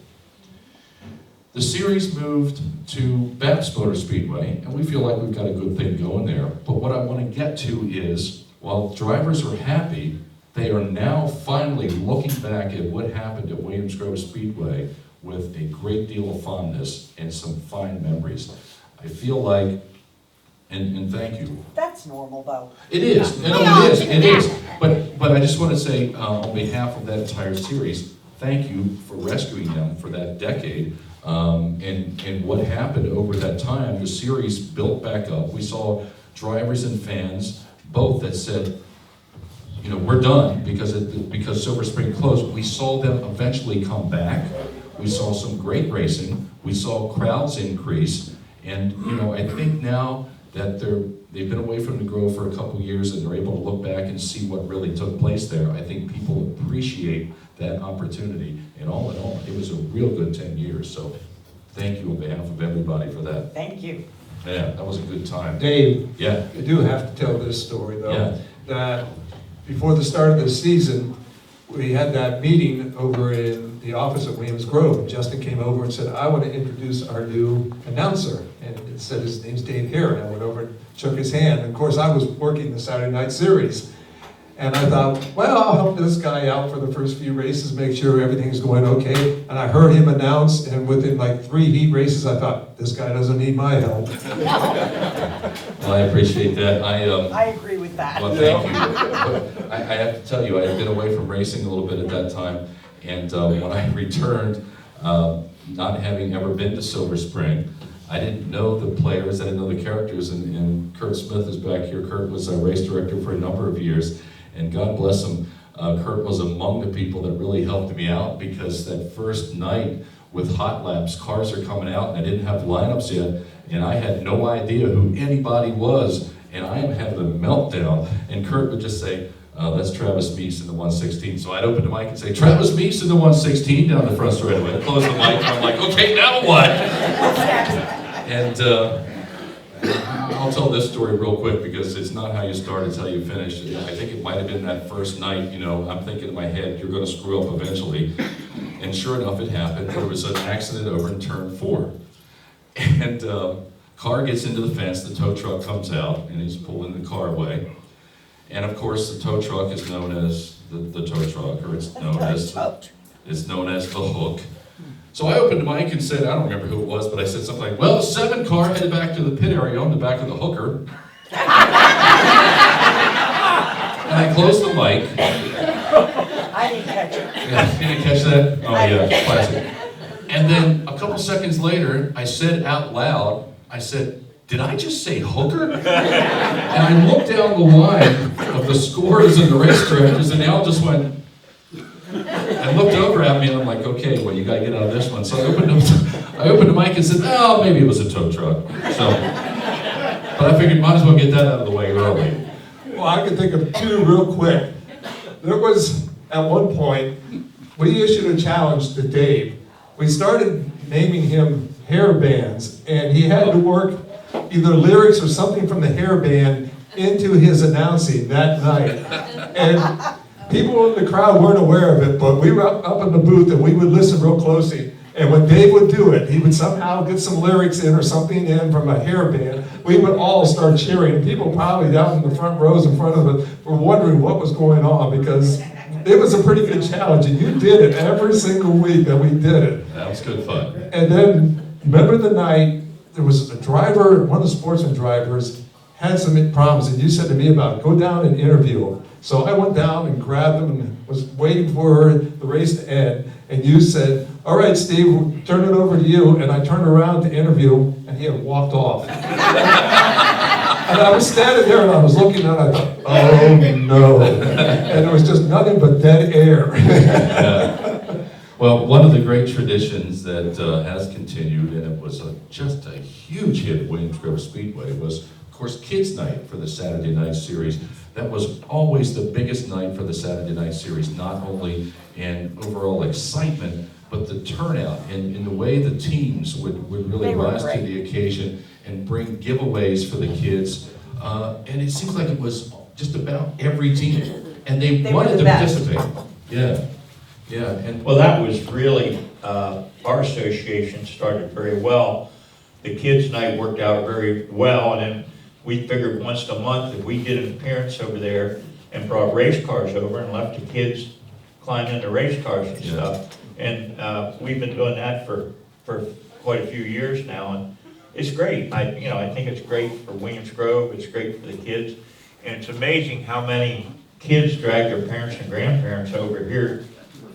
[SPEAKER 1] The series moved to Babs Motor Speedway, and we feel like we've got a good thing going there. But what I want to get to is, while drivers are happy, they are now finally looking back at what happened at Williams Grove Speedway with a great deal of fondness and some fine memories. I feel like, and thank you.
[SPEAKER 3] That's normal, though.
[SPEAKER 1] It is, it is. But I just want to say, on behalf of that entire series, thank you for rescuing them for that decade. And what happened over that time, the series built back up. We saw drivers and fans both that said, you know, we're done because Silver Spring closed. We saw them eventually come back. We saw some great racing. We saw crowds increase. And, you know, I think now that they've been away from the Grove for a couple years and they're able to look back and see what really took place there, I think people appreciate that opportunity. And all in all, it was a real good 10 years. So thank you on behalf of everybody for that.
[SPEAKER 3] Thank you.
[SPEAKER 1] Yeah, that was a good time.
[SPEAKER 5] Dave,
[SPEAKER 1] Yeah.
[SPEAKER 5] I do have to tell this story, though.
[SPEAKER 1] Yeah.
[SPEAKER 5] That before the start of the season, we had that meeting over in the office at Williams Grove. Justin came over and said, I want to introduce our new announcer. And it said his name's Dave Hare. And I went over and shook his hand. And of course, I was working the Saturday night series. And I thought, well, I'll help this guy out for the first few races, make sure everything's going okay. And I heard him announce, and within like 3 heat races, I thought, this guy doesn't need my help.
[SPEAKER 1] Well, I appreciate that.
[SPEAKER 3] I agree with that.
[SPEAKER 1] Well, thank you. But I have to tell you, I had been away from racing a little bit at that time. And when I returned, not having ever been to Silver Spring, I didn't know the players, I didn't know the characters. And Kurt Smith is back here. Kurt was a race director for a number of years. And God bless him, Kurt was among the people that really helped me out, because that first night with hot laps, cars are coming out and I didn't have lineups yet, and I had no idea who anybody was, and I am having a meltdown. And Kurt would just say, that's Travis Meese in the 116. So I'd open the mic and say, Travis Meese in the 116 down the front straightaway. I'd close the mic and I'm like, okay, now what? And I'll tell this story real quick, because it's not how you start, it's how you finish. I think it might have been that first night, you know, I'm thinking in my head, you're going to screw up eventually. And sure enough, it happened. There was an accident over in turn 4. And car gets into the fence, the tow truck comes out, and he's pulling the car away. And of course, the tow truck is known as the tow truck, or it's known as the hook. So I opened the mic and said, I don't remember who it was, but I said something like, well, 7 car headed back to the pit area on the back of the hooker. And I closed the mic.
[SPEAKER 3] I didn't catch it.
[SPEAKER 1] Yeah, you didn't catch that? Oh yeah, classic. And then a couple seconds later, I said out loud, I said, did I just say hooker? And I looked down the line of the scores and the race directors, and they all just went, and looked over at me, and I'm like, okay, well, you gotta get out of this one. So I I opened the mic and said, oh, maybe it was a tow truck. So, but I figured might as well get that out of the way early.
[SPEAKER 5] Well, I can think of two real quick. There was, at one point, we issued a challenge to Dave. We started naming him hair bands, and he had to work either lyrics or something from the hair band into his announcing that night. And people in the crowd weren't aware of it, but we were up in the booth and we would listen real closely. And when Dave would do it, he would somehow get some lyrics in or something in from a hair band. We would all start cheering. And people probably down in the front rows in front of us were wondering what was going on, because it was a pretty good challenge. And you did it every single week that we did it.
[SPEAKER 1] That was good fun.
[SPEAKER 5] And then, remember the night, there was a driver, one of the sportsman drivers, had some problems, and you said to me about, go down and interview him. So I went down and grabbed him and was waiting for the race to end. And you said, all right, Steve, we'll turn it over to you. And I turned around to interview him, and he had walked off. And I was standing there, and I was looking, and I thought, oh no. And it was just nothing but dead air.
[SPEAKER 1] Yeah. Well, one of the great traditions that has continued, and it was just a huge hit at Williams Grove Speedway, was, of course, Kids Night for the Saturday Night Series. That was always the biggest night for the Saturday Night Series, not only in overall excitement, but the turnout and in the way the teams would really
[SPEAKER 3] They were
[SPEAKER 1] rise to
[SPEAKER 3] great.
[SPEAKER 1] the occasion and bring giveaways for the kids. And it seems like it was just about every team, and they
[SPEAKER 3] They were
[SPEAKER 1] wanted
[SPEAKER 3] the
[SPEAKER 1] to
[SPEAKER 3] best.
[SPEAKER 1] participate. Yeah, yeah, and
[SPEAKER 7] Well, that was really, our association started very well. The kids' night worked out very well, and then we figured once a month if we did an appearance over there and brought race cars over and left the kids climb into race cars and
[SPEAKER 1] Yeah.
[SPEAKER 7] stuff. And we've been doing that for quite a few years now, and it's great. I think it's great for Williams Grove, it's great for the kids. And it's amazing how many kids drag their parents and grandparents over here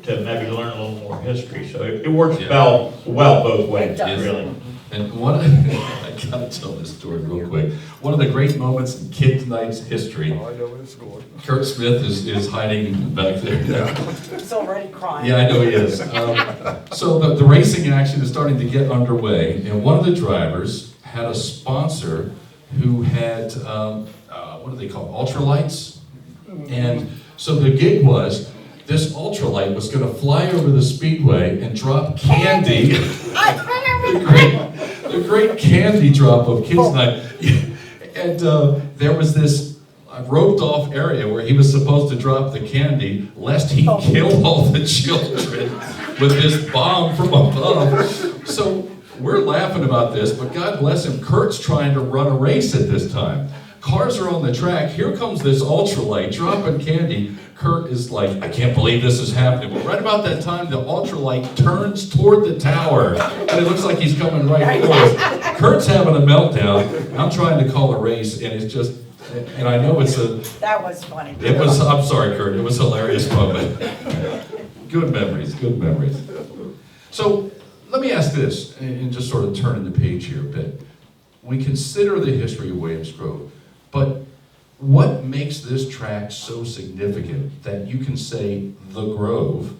[SPEAKER 7] to maybe learn a little more history. So it works
[SPEAKER 1] Yeah.
[SPEAKER 7] well both ways,
[SPEAKER 3] It does.
[SPEAKER 7] really.
[SPEAKER 1] And I gotta tell this story real quick. One of the great moments in Kids Night's history,
[SPEAKER 6] Oh, I know what it's going.
[SPEAKER 1] Kurt Smith is hiding back there.
[SPEAKER 3] He's already crying.
[SPEAKER 1] Yeah, I know he is. So the racing action is starting to get underway, and one of the drivers had a sponsor who had, what do they call it, ultralights? And so the gig was, this ultralight was gonna fly over the speedway and drop candy. The great candy drop of Kids Night. And there was this roped off area where he was supposed to drop the candy, lest he kill all the children with this bomb from above. So we're laughing about this, but God bless him, Kurt's trying to run a race at this time. Cars are on the track, here comes this ultralight dropping candy. Kurt is like, I can't believe this is happening. But right about that time, the ultralight turns toward the tower, and it looks like he's coming right for us. Kurt's having a meltdown. I'm trying to call a race, and it's just, and I know it's a,
[SPEAKER 3] That was funny.
[SPEAKER 1] it was, I'm sorry, Kurt, it was a hilarious moment. Good memories, good memories. So let me ask this, and just sort of turning the page here a bit. We consider the history of Williams Grove, but what makes this track so significant that you can say the Grove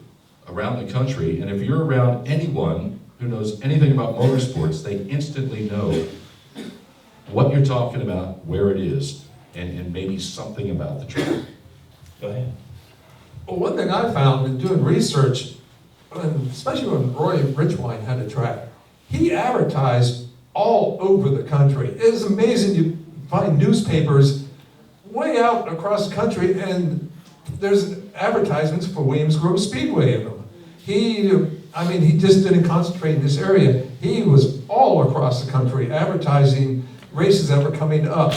[SPEAKER 1] around the country, and if you're around anyone who knows anything about motorsports, they instantly know what you're talking about, where it is, and maybe something about the track.
[SPEAKER 7] Go ahead.
[SPEAKER 5] Well, one thing I found in doing research, especially when Roy Richwine had a track, he advertised all over the country. It is amazing you find newspapers way out across the country and there's advertisements for Williams Grove Speedway in them. He just didn't concentrate in this area. He was all across the country advertising races that were coming up.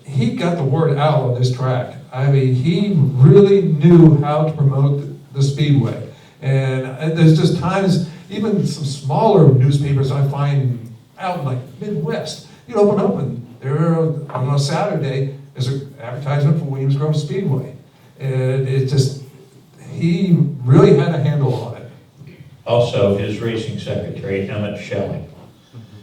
[SPEAKER 5] He got the word out on this track. I mean, he really knew how to promote the Speedway. And there's just times, even some smaller newspapers I find out in like Midwest, you open up and there on a Saturday, there's an advertisement for Williams Grove Speedway. And it just, he really had a handle on it.
[SPEAKER 7] Also, his racing secretary, Emmett Shelley,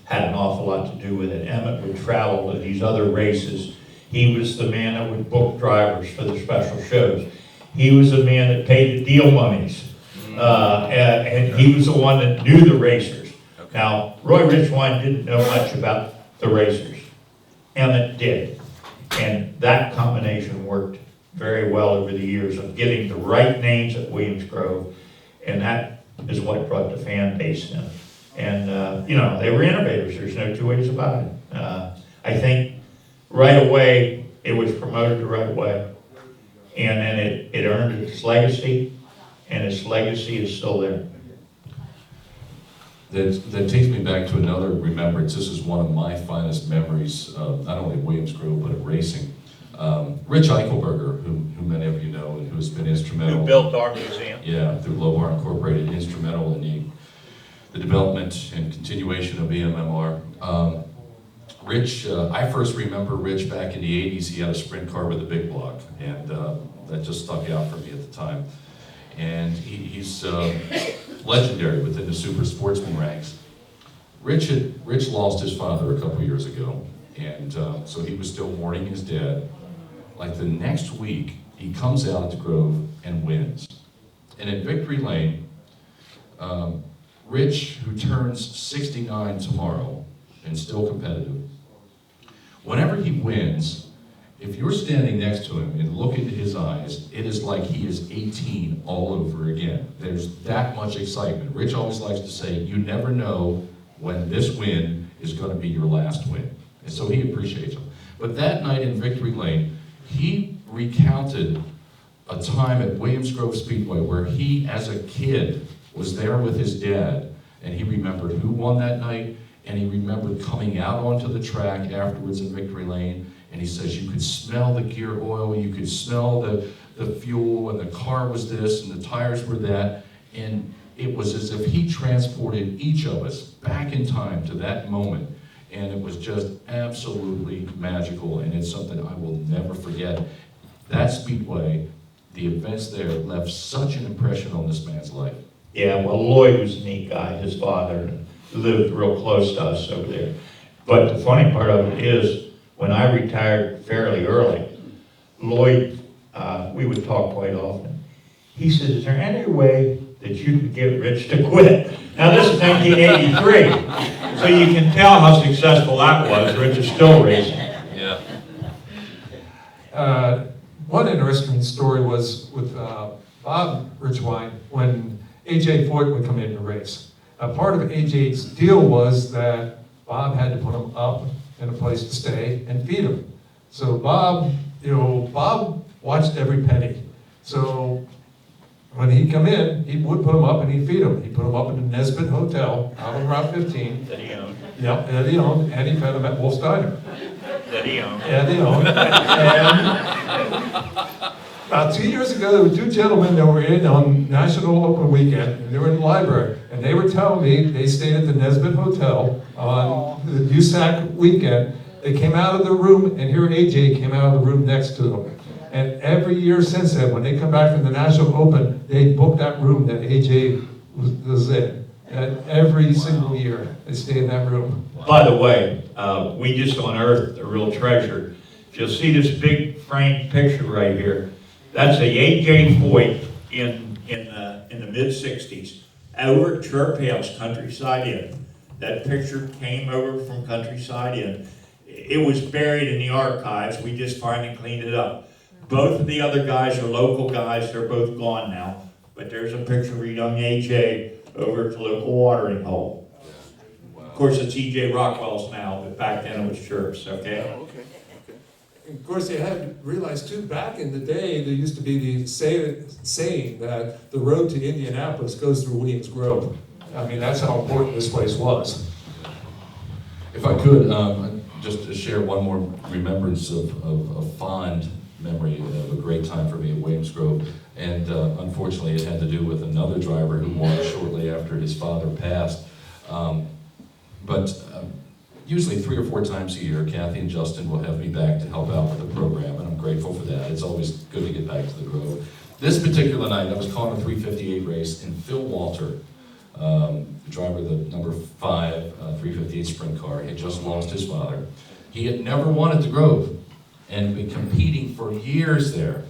[SPEAKER 7] had an awful lot to do with it. Emmett would travel to these other races. He was the man that would book drivers for the special shows. He was the man that paid the deal monies. And he was the one that knew the racers. Now, Roy Richwine didn't know much about the racers, Emmett did. And that combination worked very well over the years of getting the right names at Williams Grove, and that is what brought the fan base in. And, you know, they were innovators, there's no two ways about it. I think right away, it was promoted the right way, and then it earned its legacy, and its legacy is still there.
[SPEAKER 1] That takes me back to another remembrance. This is one of my finest memories, not only of Williams Grove, but of racing. Rich Eichelberger, who many of you know, and who has been instrumental.
[SPEAKER 7] Who built our museum?
[SPEAKER 1] Yeah, through Lobar Incorporated, instrumental in the development and continuation of EMMR. Rich, I first remember Rich back in the 80s. He had a sprint car with a big block, and that just stuck out for me at the time. And he's legendary within the super sportsman ranks. Rich lost his father a couple years ago, and so he was still mourning his dad. Like the next week, he comes out at the Grove and wins. And in Victory Lane, Rich, who turns 69 tomorrow and still competitive, whenever he wins, if you're standing next to him and look into his eyes, it is like he is 18 all over again. There's that much excitement. Rich always likes to say, you never know when this win is going to be your last win. And so he appreciates them. But that night in Victory Lane, he recounted a time at Williams Grove Speedway where he, as a kid, was there with his dad, and he remembered who won that night, and he remembered coming out onto the track afterwards in Victory Lane, and he says you could smell the gear oil, you could smell the fuel, and the car was this, and the tires were that, and it was as if he transported each of us back in time to that moment, and it was just absolutely magical, and it's something I will never forget. That Speedway, the events there left such an impression on this man's life.
[SPEAKER 7] Yeah, well, Lloyd was a neat guy, his father lived real close to us over there. But the funny part of it is, when I retired fairly early, Lloyd, we would talk quite often. He said, is there any way that you could get Rich to quit? Now this is 1983, so you can tell how successful that was. Rich is still racing.
[SPEAKER 1] Yeah.
[SPEAKER 5] One interesting story was with Bob Richwine when A.J. Foyt would come in to race. Part of A.J.'s deal was that Bob had to put him up in a place to stay and feed him. So Bob watched every penny. So when he'd come in, he would put him up and he'd feed him. He'd put him up in the Nesbitt Hotel out on Route 15.
[SPEAKER 7] That he owned.
[SPEAKER 5] Yep, that he owned, and he fed him at Wolf's Diner.
[SPEAKER 7] That he owned.
[SPEAKER 5] Yeah, they owned. And about 2 years ago, there were two gentlemen that were in on National Open Weekend, and they were in the library, and they were telling me they stayed at the Nesbitt Hotel on the USAC weekend. They came out of the room, and here AJ came out of the room next to them. And every year since then, when they come back from the National Open, they book that room that AJ was in. And every single year, they stay in that room.
[SPEAKER 7] By the way, we just unearthed a real treasure. You'll see this big framed picture right here. That's a A.J. Foyt in the mid-60s over at Chirp House, Countryside Inn. That picture came over from Countryside Inn. It was buried in the archives. We just finally cleaned it up. Both of the other guys are local guys. They're both gone now. But there's a picture of young A.J. over at the local watering hole. Of course, it's E.J. Rockwell's now, but back then it was Chirp's, okay?
[SPEAKER 5] Of course, you had to realize too, back in the day, there used to be the saying that the road to Indianapolis goes through Williams Grove. I mean, that's how important this place was.
[SPEAKER 1] If I could, just to share one more remembrance of a fond memory of a great time for me at Williams Grove. And unfortunately, it had to do with another driver who won shortly after his father passed. Usually 3 or 4 times a year, Kathy and Justin will have me back to help out with the program, and I'm grateful for that. It's always good to get back to the Grove. This particular night, I was calling a 358 race, and Phil Walter, the driver of the number 5 358 sprint car, had just lost his father. He had never won at the Grove, and been competing for years there.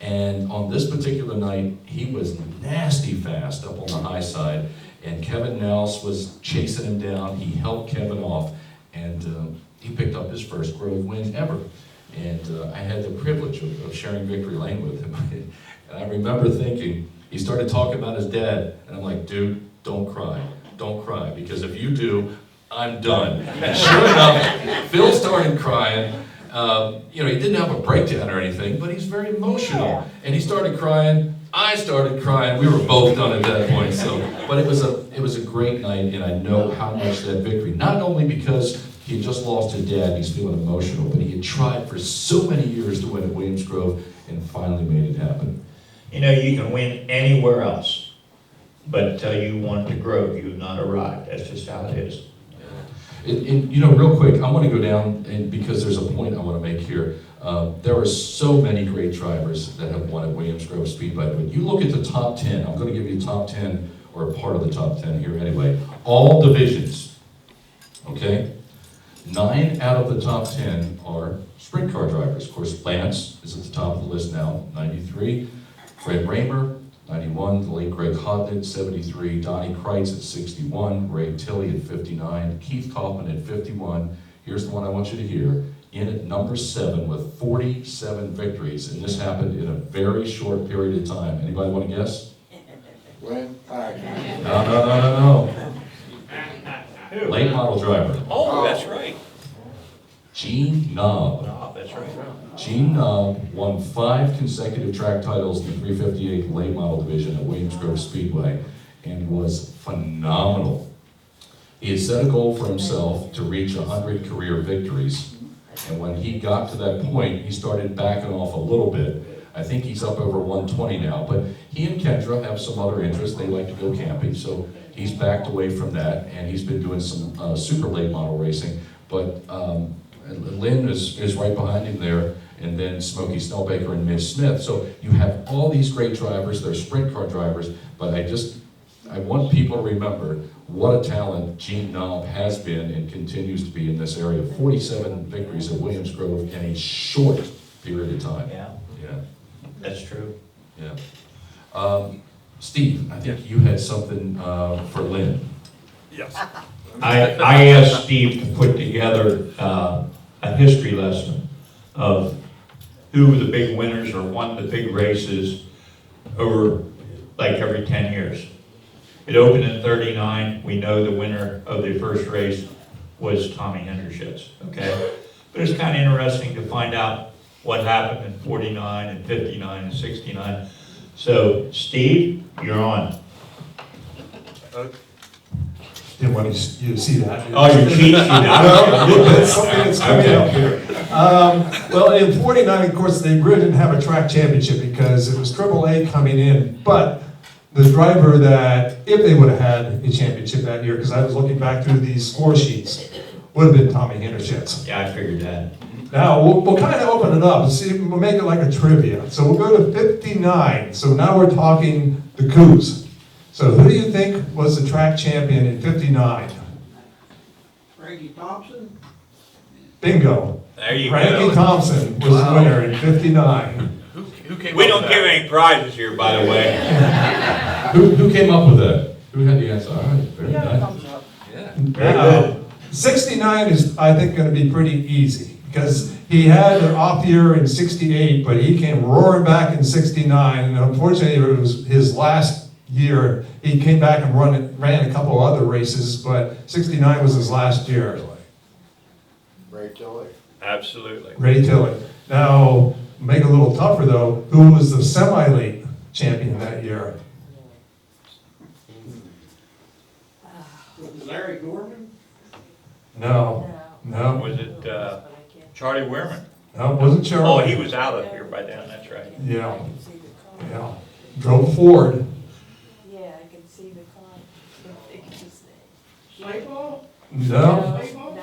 [SPEAKER 1] And on this particular night, he was nasty fast up on the high side, and Kevin Nels was chasing him down. He held Kevin off, and he picked up his first Grove win ever. And I had the privilege of sharing victory lane with him. And I remember thinking, he started talking about his dad, and I'm like, dude, don't cry, because if you do, I'm done. And sure enough, Phil started crying. He didn't have a breakdown or anything, but he's very emotional. And he started crying, I started crying, we were both done at that point. But it was a great night, and I know how much that victory, not only because he had just lost his dad, he's feeling emotional, but he had tried for so many years to win at Williams Grove and finally made it happen.
[SPEAKER 7] You can win anywhere else, but until you want to grow, you've not arrived. That's just how it is.
[SPEAKER 1] Real quick, I want to go down, and because there's a point I want to make here. There are so many great drivers that have won at Williams Grove Speedway, but you look at the top 10, I'm going to give you top 10, or a part of the top 10 here anyway, all divisions, okay? 9 out of the top 10 are sprint car drivers. Of course, Lance is at the top of the list now, 93. Fred Raymer, 91. The late Greg Hodnett, 73. Donnie Kreitz at 61. Ray Tilley at 59. Keith Kaufman at 51. Here's the one I want you to hear. In at number 7 with 47 victories. And this happened in a very short period of time. Anybody want to guess?
[SPEAKER 6] When?
[SPEAKER 1] No. Late model driver.
[SPEAKER 7] Oh, that's right.
[SPEAKER 1] Gene Knob.
[SPEAKER 7] Oh, that's right.
[SPEAKER 1] Gene Knob won 5 consecutive track titles in the 358 late model division at Williams Grove Speedway and was phenomenal. He had set a goal for himself to reach 100 career victories, and when he got to that point, he started backing off a little bit. I think he's up over 120 now, but he and Kendra have some other interests. They like to go camping, so he's backed away from that, and he's been doing some super late model racing. But Lynn is right behind him there, and then Smokey Snellbaker and Mitch Smith. So you have all these great drivers. They're sprint car drivers, but I want people to remember what a talent Gene Knob has been and continues to be in this area. 47 victories at Williams Grove in a short period of time.
[SPEAKER 7] Yeah, that's true.
[SPEAKER 1] Yeah. Steve, I think you had something for Lynn.
[SPEAKER 6] Yes.
[SPEAKER 7] I asked Steve to put together a history lesson of who the big winners or won the big races over like every 10 years. It opened in 39. We know the winner of the first race was Tommy Hinnershitz, okay? But it's kind of interesting to find out what happened in 49 and 59 and 69. So, Steve, you're on.
[SPEAKER 6] Didn't want you to see that.
[SPEAKER 7] Oh, your cheat sheet.
[SPEAKER 6] That's something that's coming up here. Well, in 49, of course, they really didn't have a track championship because it was AAA coming in. But the driver that, if they would have had a championship that year, because I was looking back through these score sheets, would have been Tommy Hinnershitz.
[SPEAKER 7] Yeah, I figured that.
[SPEAKER 6] Now, we'll kind of open it up and see, we'll make it like a trivia. So we'll go to 59. So now we're talking the coups. So who do you think was the track champion in 59?
[SPEAKER 8] Frankie Thompson?
[SPEAKER 6] Bingo.
[SPEAKER 7] There you
[SPEAKER 6] Frankie
[SPEAKER 7] go.
[SPEAKER 6] Thompson was the winner in 59.
[SPEAKER 7] We don't give any prizes here, by the way.
[SPEAKER 1] Who came up with that? Who had the answer? All right, very
[SPEAKER 3] Yeah,
[SPEAKER 1] nice.
[SPEAKER 3] thumbs up.
[SPEAKER 6] Now, 69 is, I think, going to be pretty easy because he had an off year in 68, but he came roaring back in 69, and unfortunately it was his last year. He came back and ran a couple other races, but 69 was his last year.
[SPEAKER 8] Ray Tilley.
[SPEAKER 7] Absolutely.
[SPEAKER 6] Ray Tilley. Now, make it a little tougher though, who was the semi-late champion that year?
[SPEAKER 8] Larry Gorman?
[SPEAKER 6] No,
[SPEAKER 7] Was it Charlie Wehrman?
[SPEAKER 6] no, it wasn't
[SPEAKER 7] Oh,
[SPEAKER 6] Charlie.
[SPEAKER 7] he was out of here by then, that's right.
[SPEAKER 6] Yeah, yeah. Drove Ford.
[SPEAKER 4] Yeah, I can see the car. I think it's his name.
[SPEAKER 8] Slayball?
[SPEAKER 6] No,
[SPEAKER 8] Slayball?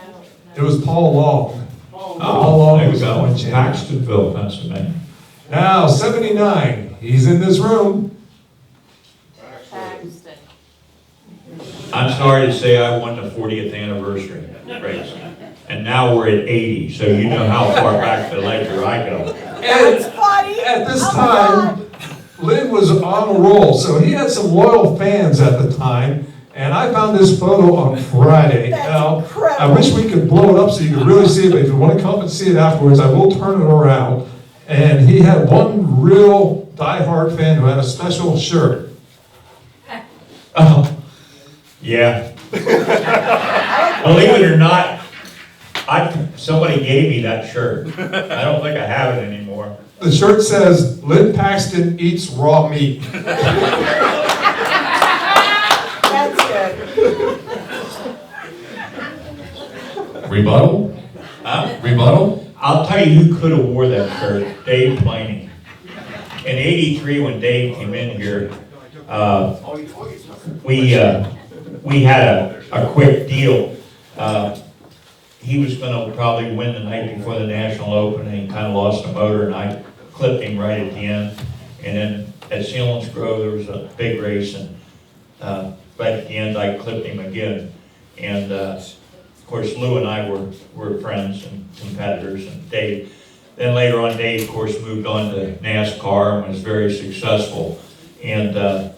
[SPEAKER 6] it was Paul Long.
[SPEAKER 8] Oh,
[SPEAKER 6] How long
[SPEAKER 7] there
[SPEAKER 6] was
[SPEAKER 7] we
[SPEAKER 6] that
[SPEAKER 7] go.
[SPEAKER 6] one champion?
[SPEAKER 7] Paxtonville, Pennsylvania.
[SPEAKER 6] Now, 79, he's in this room.
[SPEAKER 4] Paxton.
[SPEAKER 7] I'm sorry to say I won the 40th anniversary race. And now we're at 80, so you know how far back the ledger I go.
[SPEAKER 3] That's funny.
[SPEAKER 6] At this
[SPEAKER 3] Oh my
[SPEAKER 6] time, Lynn was on a roll, so he had some loyal fans at the time, And I found this photo on Friday.
[SPEAKER 3] That's
[SPEAKER 6] Now,
[SPEAKER 3] incredible.
[SPEAKER 6] I wish we could blow it up so you could really see it, but if you want to come and see it afterwards, I will turn it around. And he had one real diehard fan who had a special shirt.
[SPEAKER 7] Oh, yeah. Believe it or not, somebody gave me that shirt. I don't think I have it anymore.
[SPEAKER 6] The shirt says, Lynn Paxton eats raw meat.
[SPEAKER 3] That's good.
[SPEAKER 1] Rebuttal?
[SPEAKER 7] Huh?
[SPEAKER 1] Rebuttal?
[SPEAKER 7] I'll tell you who could have wore that shirt, Dave Planey. In '83, when Dave came in here, we had a quick deal. He was gonna probably win the night before the National Open, and he kind of lost the motor, and I clipped him right at the end. And then at Williams Grove, there was a big race, and right at the end, I clipped him again. And of course, Lou and I were friends and competitors, and Dave. Then later on, Dave, of course, moved on to NASCAR and was very successful. And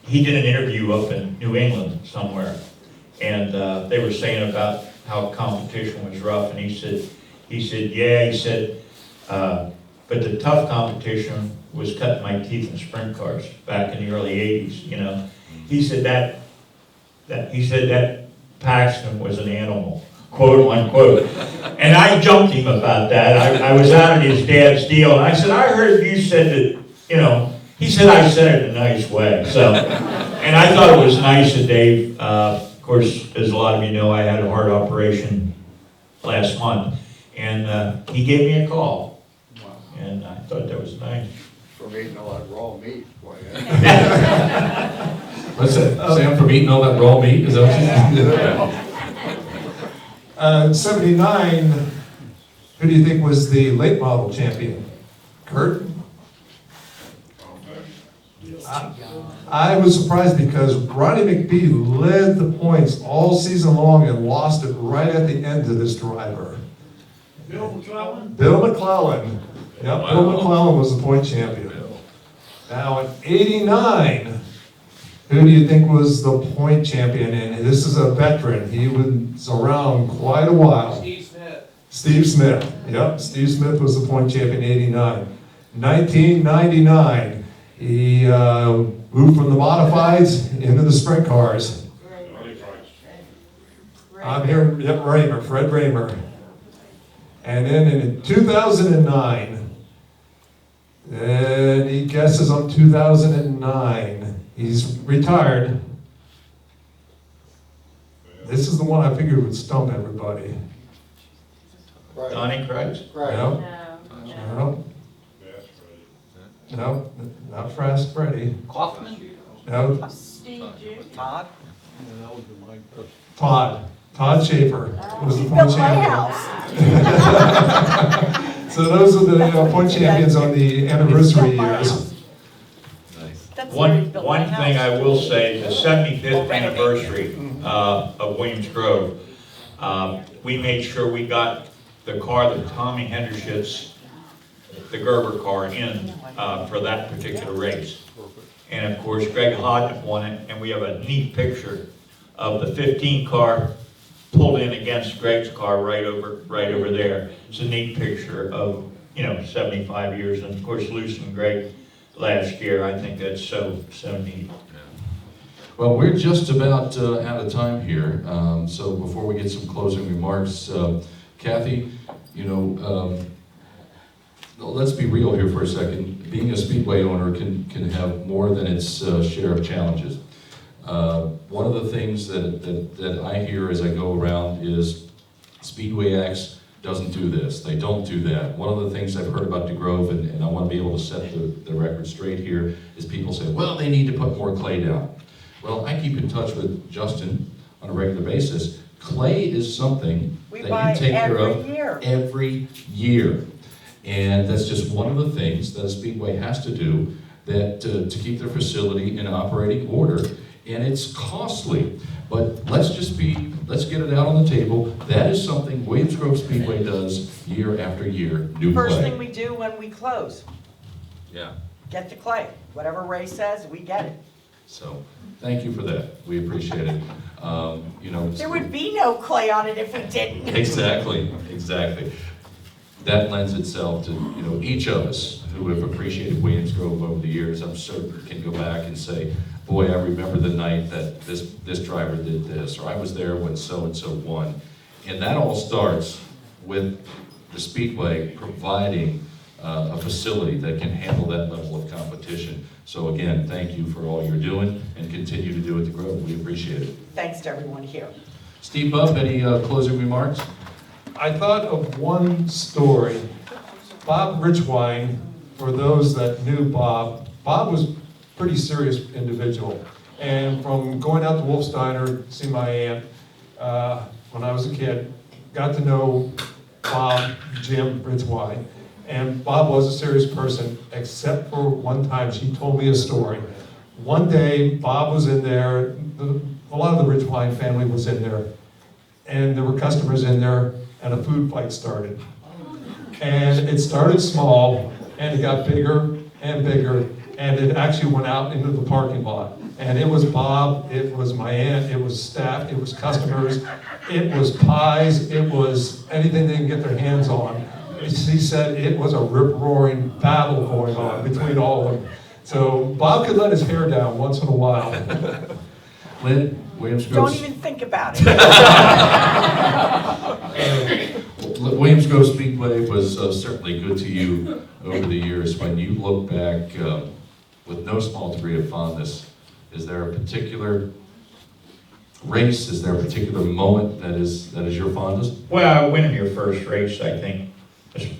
[SPEAKER 7] he did an interview up in New England somewhere, and they were saying about how competition was rough, and he said, but the tough competition was cutting my teeth in sprint cars back in the early '80s. You know, he said that Paxton was an animal, quote unquote. And I jumped him about that. I was out at his dad's deal, and I said, I heard you said that, you know, he said I said it in a nice way. So, and I thought it was nice of Dave. Of course, as a lot of you know, I had a heart operation last month, and he gave me a call.
[SPEAKER 8] Wow.
[SPEAKER 7] And I thought that was nice.
[SPEAKER 8] From eating all that raw meat, boy.
[SPEAKER 1] What's that? Sam, from eating all that raw meat? Is that what you said?
[SPEAKER 6] 79, who do you think was the late model champion? Kurt? I was surprised because Ronnie McBee led the points all season long and lost it right at the end to this driver.
[SPEAKER 2] Bill McClellan?
[SPEAKER 6] Bill McClellan. Yep,
[SPEAKER 1] Wow.
[SPEAKER 6] Bill McClellan was the point champion. Now in '89, who do you think was the point champion? And this is a veteran. He was around quite a while. Steve Smith. Yep, Steve Smith was the point champion in '89. 1999, he moved from the modifieds into the sprint cars. I'm here, yep, Raymer, Fred Raymer. And then in 2009, and he guesses on 2009, he's retired. This is the one I figured would stump everybody.
[SPEAKER 7] Donnie Kreitz?
[SPEAKER 8] Right.
[SPEAKER 6] No,
[SPEAKER 4] No.
[SPEAKER 6] no, no, not Fast Freddy.
[SPEAKER 7] Kaufman?
[SPEAKER 6] No,
[SPEAKER 4] Steve Jr.
[SPEAKER 3] Todd?
[SPEAKER 6] Todd Schaefer was the
[SPEAKER 3] He
[SPEAKER 6] point
[SPEAKER 3] built my
[SPEAKER 6] champion.
[SPEAKER 3] house.
[SPEAKER 6] So those are the point champions on the anniversary
[SPEAKER 3] Built my
[SPEAKER 6] years.
[SPEAKER 3] house. That's where he built my
[SPEAKER 7] One thing
[SPEAKER 3] house.
[SPEAKER 7] I will say, the 75th anniversary of Williams Grove, we made sure we got the car that Tommy Hinnershitz, the Gerber car, in for that particular race. And of course, Greg Hodnick won it, and we have a neat picture of the 15 car pulled in against Greg's car right over there. It's a neat picture of, 75 years, and of course, losing Greg last year, I think that's so neat.
[SPEAKER 1] Well, we're just about out of time here, so before we get some closing remarks, Kathy, let's be real here for a second. Being a Speedway owner can have more than its share of challenges. One of the things that I hear as I go around is Speedway X doesn't do this, they don't do that. One of the things I've heard about DeGrove, and I want to be able to set the record straight here, is people say, well, they need to put more clay down. Well, I keep in touch with Justin on a regular basis. Clay is something
[SPEAKER 3] We
[SPEAKER 1] that
[SPEAKER 3] buy
[SPEAKER 1] you take care
[SPEAKER 3] every
[SPEAKER 1] of
[SPEAKER 3] year.
[SPEAKER 1] every year. And that's just one of the things that a Speedway has to do to keep their facility in operating order. And it's costly, but let's get it out on the table. That is something Williams Grove Speedway does year after year, new clay.
[SPEAKER 3] First thing we do when we close,
[SPEAKER 1] Yeah.
[SPEAKER 3] get the clay. Whatever Ray says, we get it.
[SPEAKER 1] So, thank you for that. We appreciate it. You know.
[SPEAKER 3] There would be no clay on it if we didn't.
[SPEAKER 1] Exactly, exactly. That lends itself to, you know, each of us who have appreciated Williams Grove over the years, I'm certain can go back and say, boy, I remember the night that this driver did this, or I was there when so-and-so won. And that all starts with the Speedway providing a facility that can handle that level of competition. So again, thank you for all you're doing, and continue to do it to grow. We appreciate it.
[SPEAKER 3] Thanks to everyone here.
[SPEAKER 1] Steve Bubb, any closing remarks?
[SPEAKER 6] I thought of one story. Bob Richwine, for those that knew Bob was a pretty serious individual. And from going out to Wolfsteiner, see my aunt, when I was a kid, got to know Bob, Jim Richwine. And Bob was a serious person, except for one time she told me a story. One day, Bob was in there, a lot of the Richwine family was in there, and there were customers in there, and a food fight started. And it started small, and it got bigger and bigger, and it actually went out into the parking lot. And it was Bob, it was my aunt, it was staff, it was customers, it was pies, it was anything they could get their hands on. He said it was a rip-roaring battle going on between all of them. So Bob could let his hair down once in a while.
[SPEAKER 1] Lynn, Williams Grove.
[SPEAKER 3] Don't even think about it.
[SPEAKER 1] Williams Grove Speedway was certainly good to you over the years. When you look back with no small degree of fondness, is there a particular race, is there a particular moment that is your fondest?
[SPEAKER 7] Well, winning your first race, I think,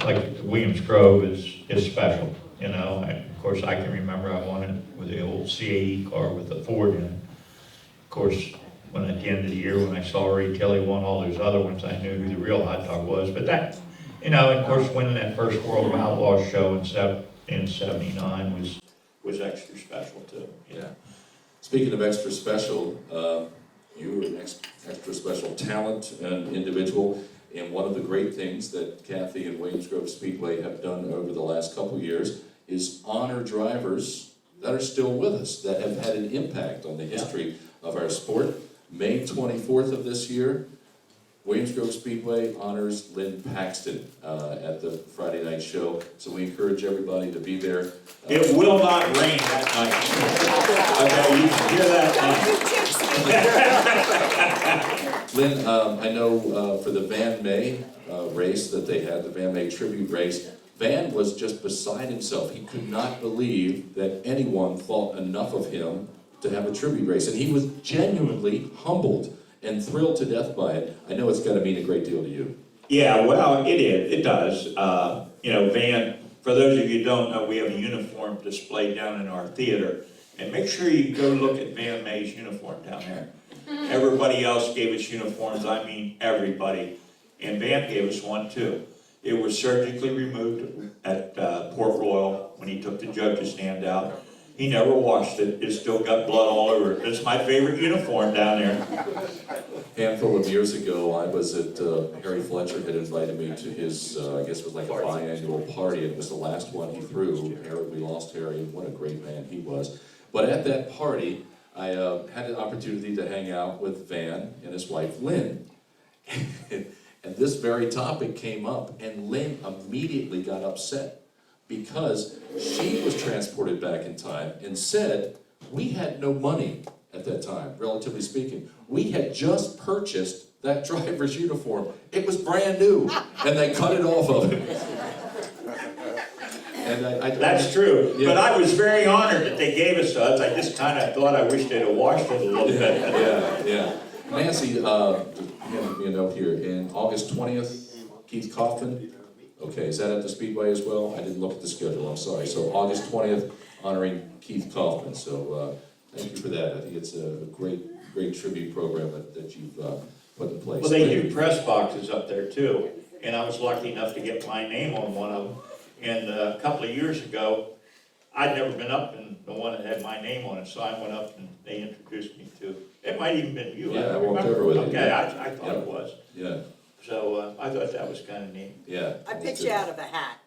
[SPEAKER 7] like Williams Grove is special. You know, of course, I can remember I won it with the old CAE car with the Ford in it. Of course, when at the end of the year, when I saw Ray Tilley won all those other ones, I knew who the real hot dog was. But that, you know, and of course, winning that first World of Outlaws show in '79 was extra special too.
[SPEAKER 1] Yeah. Speaking of extra special, you are an extra special talent and individual. And one of the great things that Kathy and Williams Grove Speedway have done over the last couple years is honor drivers that are still with us, that have had an impact on the history of our sport. May 24th of this year, Williams Grove Speedway honors Lynn Paxton at the Friday night show. So we encourage everybody to be there.
[SPEAKER 2] It will not rain that night. Okay, you can hear that.
[SPEAKER 1] Lynn, I know for the Van May race that they had, the Van May tribute race, Van was just beside himself. He could not believe that anyone thought enough of him to have a tribute race. And he was genuinely humbled and thrilled to death by it. I know it's got to mean a great deal to you.
[SPEAKER 2] Yeah, well, it does. You know, Van, for those of you who don't know, we have a uniform displayed down in our theater. And make sure you go look at Van May's uniform down there. Everybody else gave us uniforms, I mean everybody. And Van gave us one too. It was surgically removed at Port Royal when he took the judge's stand out. He never washed it. It still got blood all over it. It's my favorite uniform down there.
[SPEAKER 1] A handful of years ago, I was at, Harry Fletcher had invited me to his, I guess it was like a biannual party, and it was the last one he threw. We lost Harry, and what a great man he was. But at that party, I had an opportunity to hang out with Van and his wife, Lynn. And this very topic came up, and Lynn immediately got upset because she was transported back in time and said, we had no money at that time, relatively speaking. We had just purchased that driver's uniform. It was brand new, and they cut it off of it. And
[SPEAKER 2] That's true.
[SPEAKER 1] Yeah.
[SPEAKER 2] But I was very honored that they gave us those. I just kind of thought I wished they'd have washed it a little bit.
[SPEAKER 1] Yeah. Nancy, hand me a note here. In August 20th, Keith Kaufman. Okay, is that at the Speedway as well? I didn't look at the schedule, I'm sorry. So August 20th, honoring Keith Kaufman. So thank you for that. I think it's a great tribute program that you've put in place.
[SPEAKER 2] Well, they do press boxes up there too. And I was lucky enough to get my name on one of them. And a couple of years ago, I'd never been up in the one that had my name on it, so I went up and they introduced me to, it might even been you.
[SPEAKER 1] Yeah, I walked over with you.
[SPEAKER 2] Okay, I thought it was.
[SPEAKER 1] Yeah.
[SPEAKER 2] So I thought that was kind of neat.
[SPEAKER 1] Yeah.
[SPEAKER 3] I picked you out of a hat.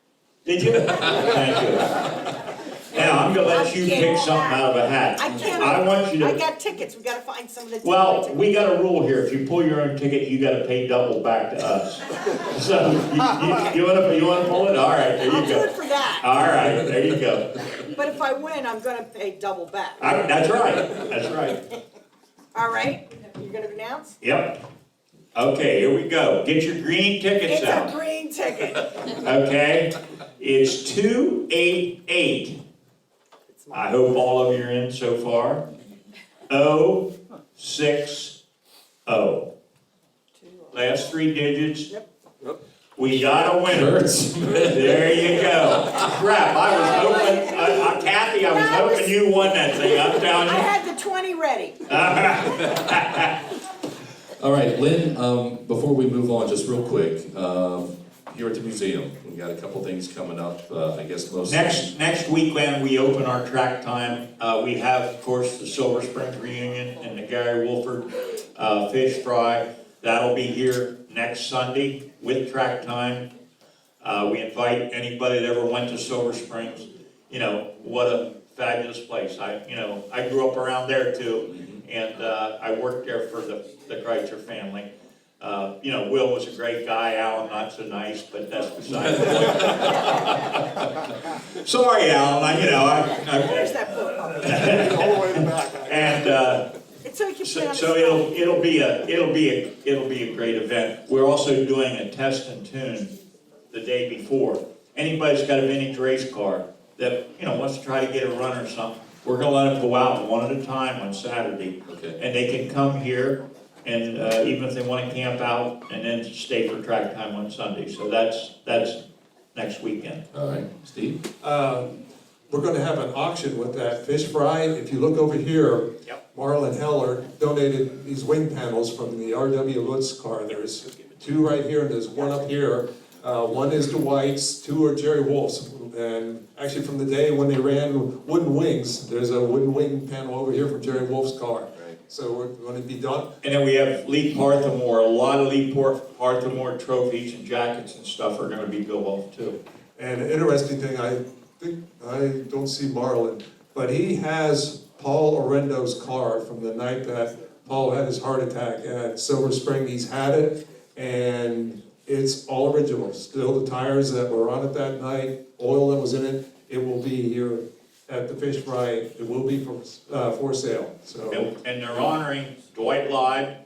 [SPEAKER 2] Did you? Thank you. Now,
[SPEAKER 7] I'm gonna let you pick something out of a hat.
[SPEAKER 3] I can't,
[SPEAKER 7] I want you
[SPEAKER 3] I
[SPEAKER 7] to,
[SPEAKER 3] got tickets, we gotta find some of the.
[SPEAKER 7] well,
[SPEAKER 3] tickets.
[SPEAKER 7] we got a rule here, if you pull your own ticket, you gotta pay double back to us. So, you wanna pull it? All right, there
[SPEAKER 3] I'll
[SPEAKER 7] you
[SPEAKER 3] do it
[SPEAKER 7] go.
[SPEAKER 3] for that,
[SPEAKER 7] All right, there you go.
[SPEAKER 3] but if I win, I'm gonna pay double back.
[SPEAKER 7] That's right, that's right.
[SPEAKER 3] All right, you're gonna announce?
[SPEAKER 7] Yep. Okay, here we go. Get your green tickets
[SPEAKER 3] It's a
[SPEAKER 7] out.
[SPEAKER 3] green ticket.
[SPEAKER 7] Okay? It's 288.
[SPEAKER 3] It's mine.
[SPEAKER 7] I hope all of you are in so far. 060. Last three digits.
[SPEAKER 3] Yep.
[SPEAKER 7] We got a winner. There you go. Crap, I was hoping, Kathy, I was hoping you won that thing, I'm telling
[SPEAKER 3] I
[SPEAKER 7] you.
[SPEAKER 3] had the 20 ready.
[SPEAKER 1] All right, Lynn, before we move on, just real quick, here at the museum, we got a couple things coming up, I guess most.
[SPEAKER 7] Next weekend, we open our track time. We have, of course, the Silver Springs reunion and the Gary Wolford fish fry. That'll be here next Sunday with track time. We invite anybody that ever went to Silver Springs. You know, what a fabulous place. I grew up around there too, and I worked there for the Kreitzer family. Will was a great guy, Alan not so nice, but that's beside the point. Sorry, Alan,
[SPEAKER 3] Where's that book?
[SPEAKER 8] All the way in the back.
[SPEAKER 3] It's so you can play on the
[SPEAKER 7] So
[SPEAKER 3] phone.
[SPEAKER 7] it'll be a great event. We're also doing a test and tune the day before. Anybody's got a vintage race car that wants to try to get a run or something, we're gonna let them go out one at a time on Saturday.
[SPEAKER 1] Okay.
[SPEAKER 7] And they can come here and even if they want to camp out and then stay for track time on Sunday. So that's next weekend.
[SPEAKER 1] All right, Steve?
[SPEAKER 6] We're gonna have an auction with that fish fry. If you look over here,
[SPEAKER 7] Yep.
[SPEAKER 6] Marlon Heller donated these wing panels from the R.W. Lutz car. There's two right here and there's one up here. One is Dwight's, two are Jerry Wolf's. And actually from the day when they ran wooden wings, there's a wooden wing panel over here from Jerry Wolf's car.
[SPEAKER 1] Right.
[SPEAKER 6] So we're gonna be done.
[SPEAKER 7] And then we have Lee Parthamore. A lot of Lee Parthamore trophies and jackets and stuff are going to be go off too.
[SPEAKER 6] And an interesting thing, I think, I don't see Marlon, but he has Paul Orendo's car from the night that Paul had his heart attack at Silver Spring. He's had it, and it's all original. Still the tires that were on it that night, oil that was in it. It will be here at the fish fry. It will be for sale. So.
[SPEAKER 7] And they're honoring Dwight Live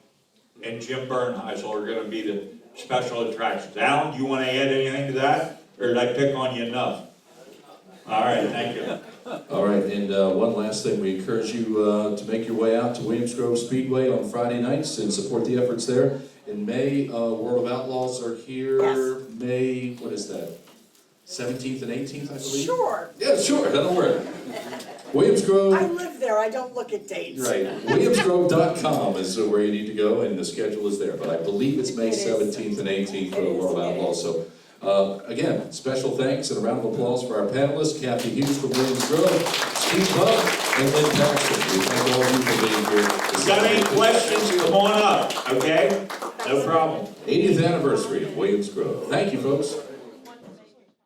[SPEAKER 7] and Jim Bernheisel are going to be the special attractions. Alan, do you want to add anything to that? Or did I pick on you enough? All right, thank you.
[SPEAKER 1] All right, and one last thing, we encourage you to make your way out to Williams Grove Speedway on Friday nights and support the efforts there. In May, World of Outlaws are here.
[SPEAKER 3] Yes.
[SPEAKER 1] May, what is that? 17th and 18th, I believe?
[SPEAKER 3] Sure.
[SPEAKER 1] Yeah, sure, that'll work. Williams Grove.
[SPEAKER 3] I live there, I don't look at dates.
[SPEAKER 1] Right, williamsgrove.com is where you need to go, and the schedule is there, but I believe it's May
[SPEAKER 3] It is.
[SPEAKER 1] 17th and 18th for the
[SPEAKER 3] It is,
[SPEAKER 1] World
[SPEAKER 3] it
[SPEAKER 1] Outlaws, so, again, special thanks and a round of applause for our panelists, Kathy Hughes from Williams Grove, Steve Buck, and Lynn Paxton. We thank all of you for being here.
[SPEAKER 7] If you got any questions, come on up, okay? No problem.
[SPEAKER 1] 80th anniversary of Williams Grove. Thank you, folks.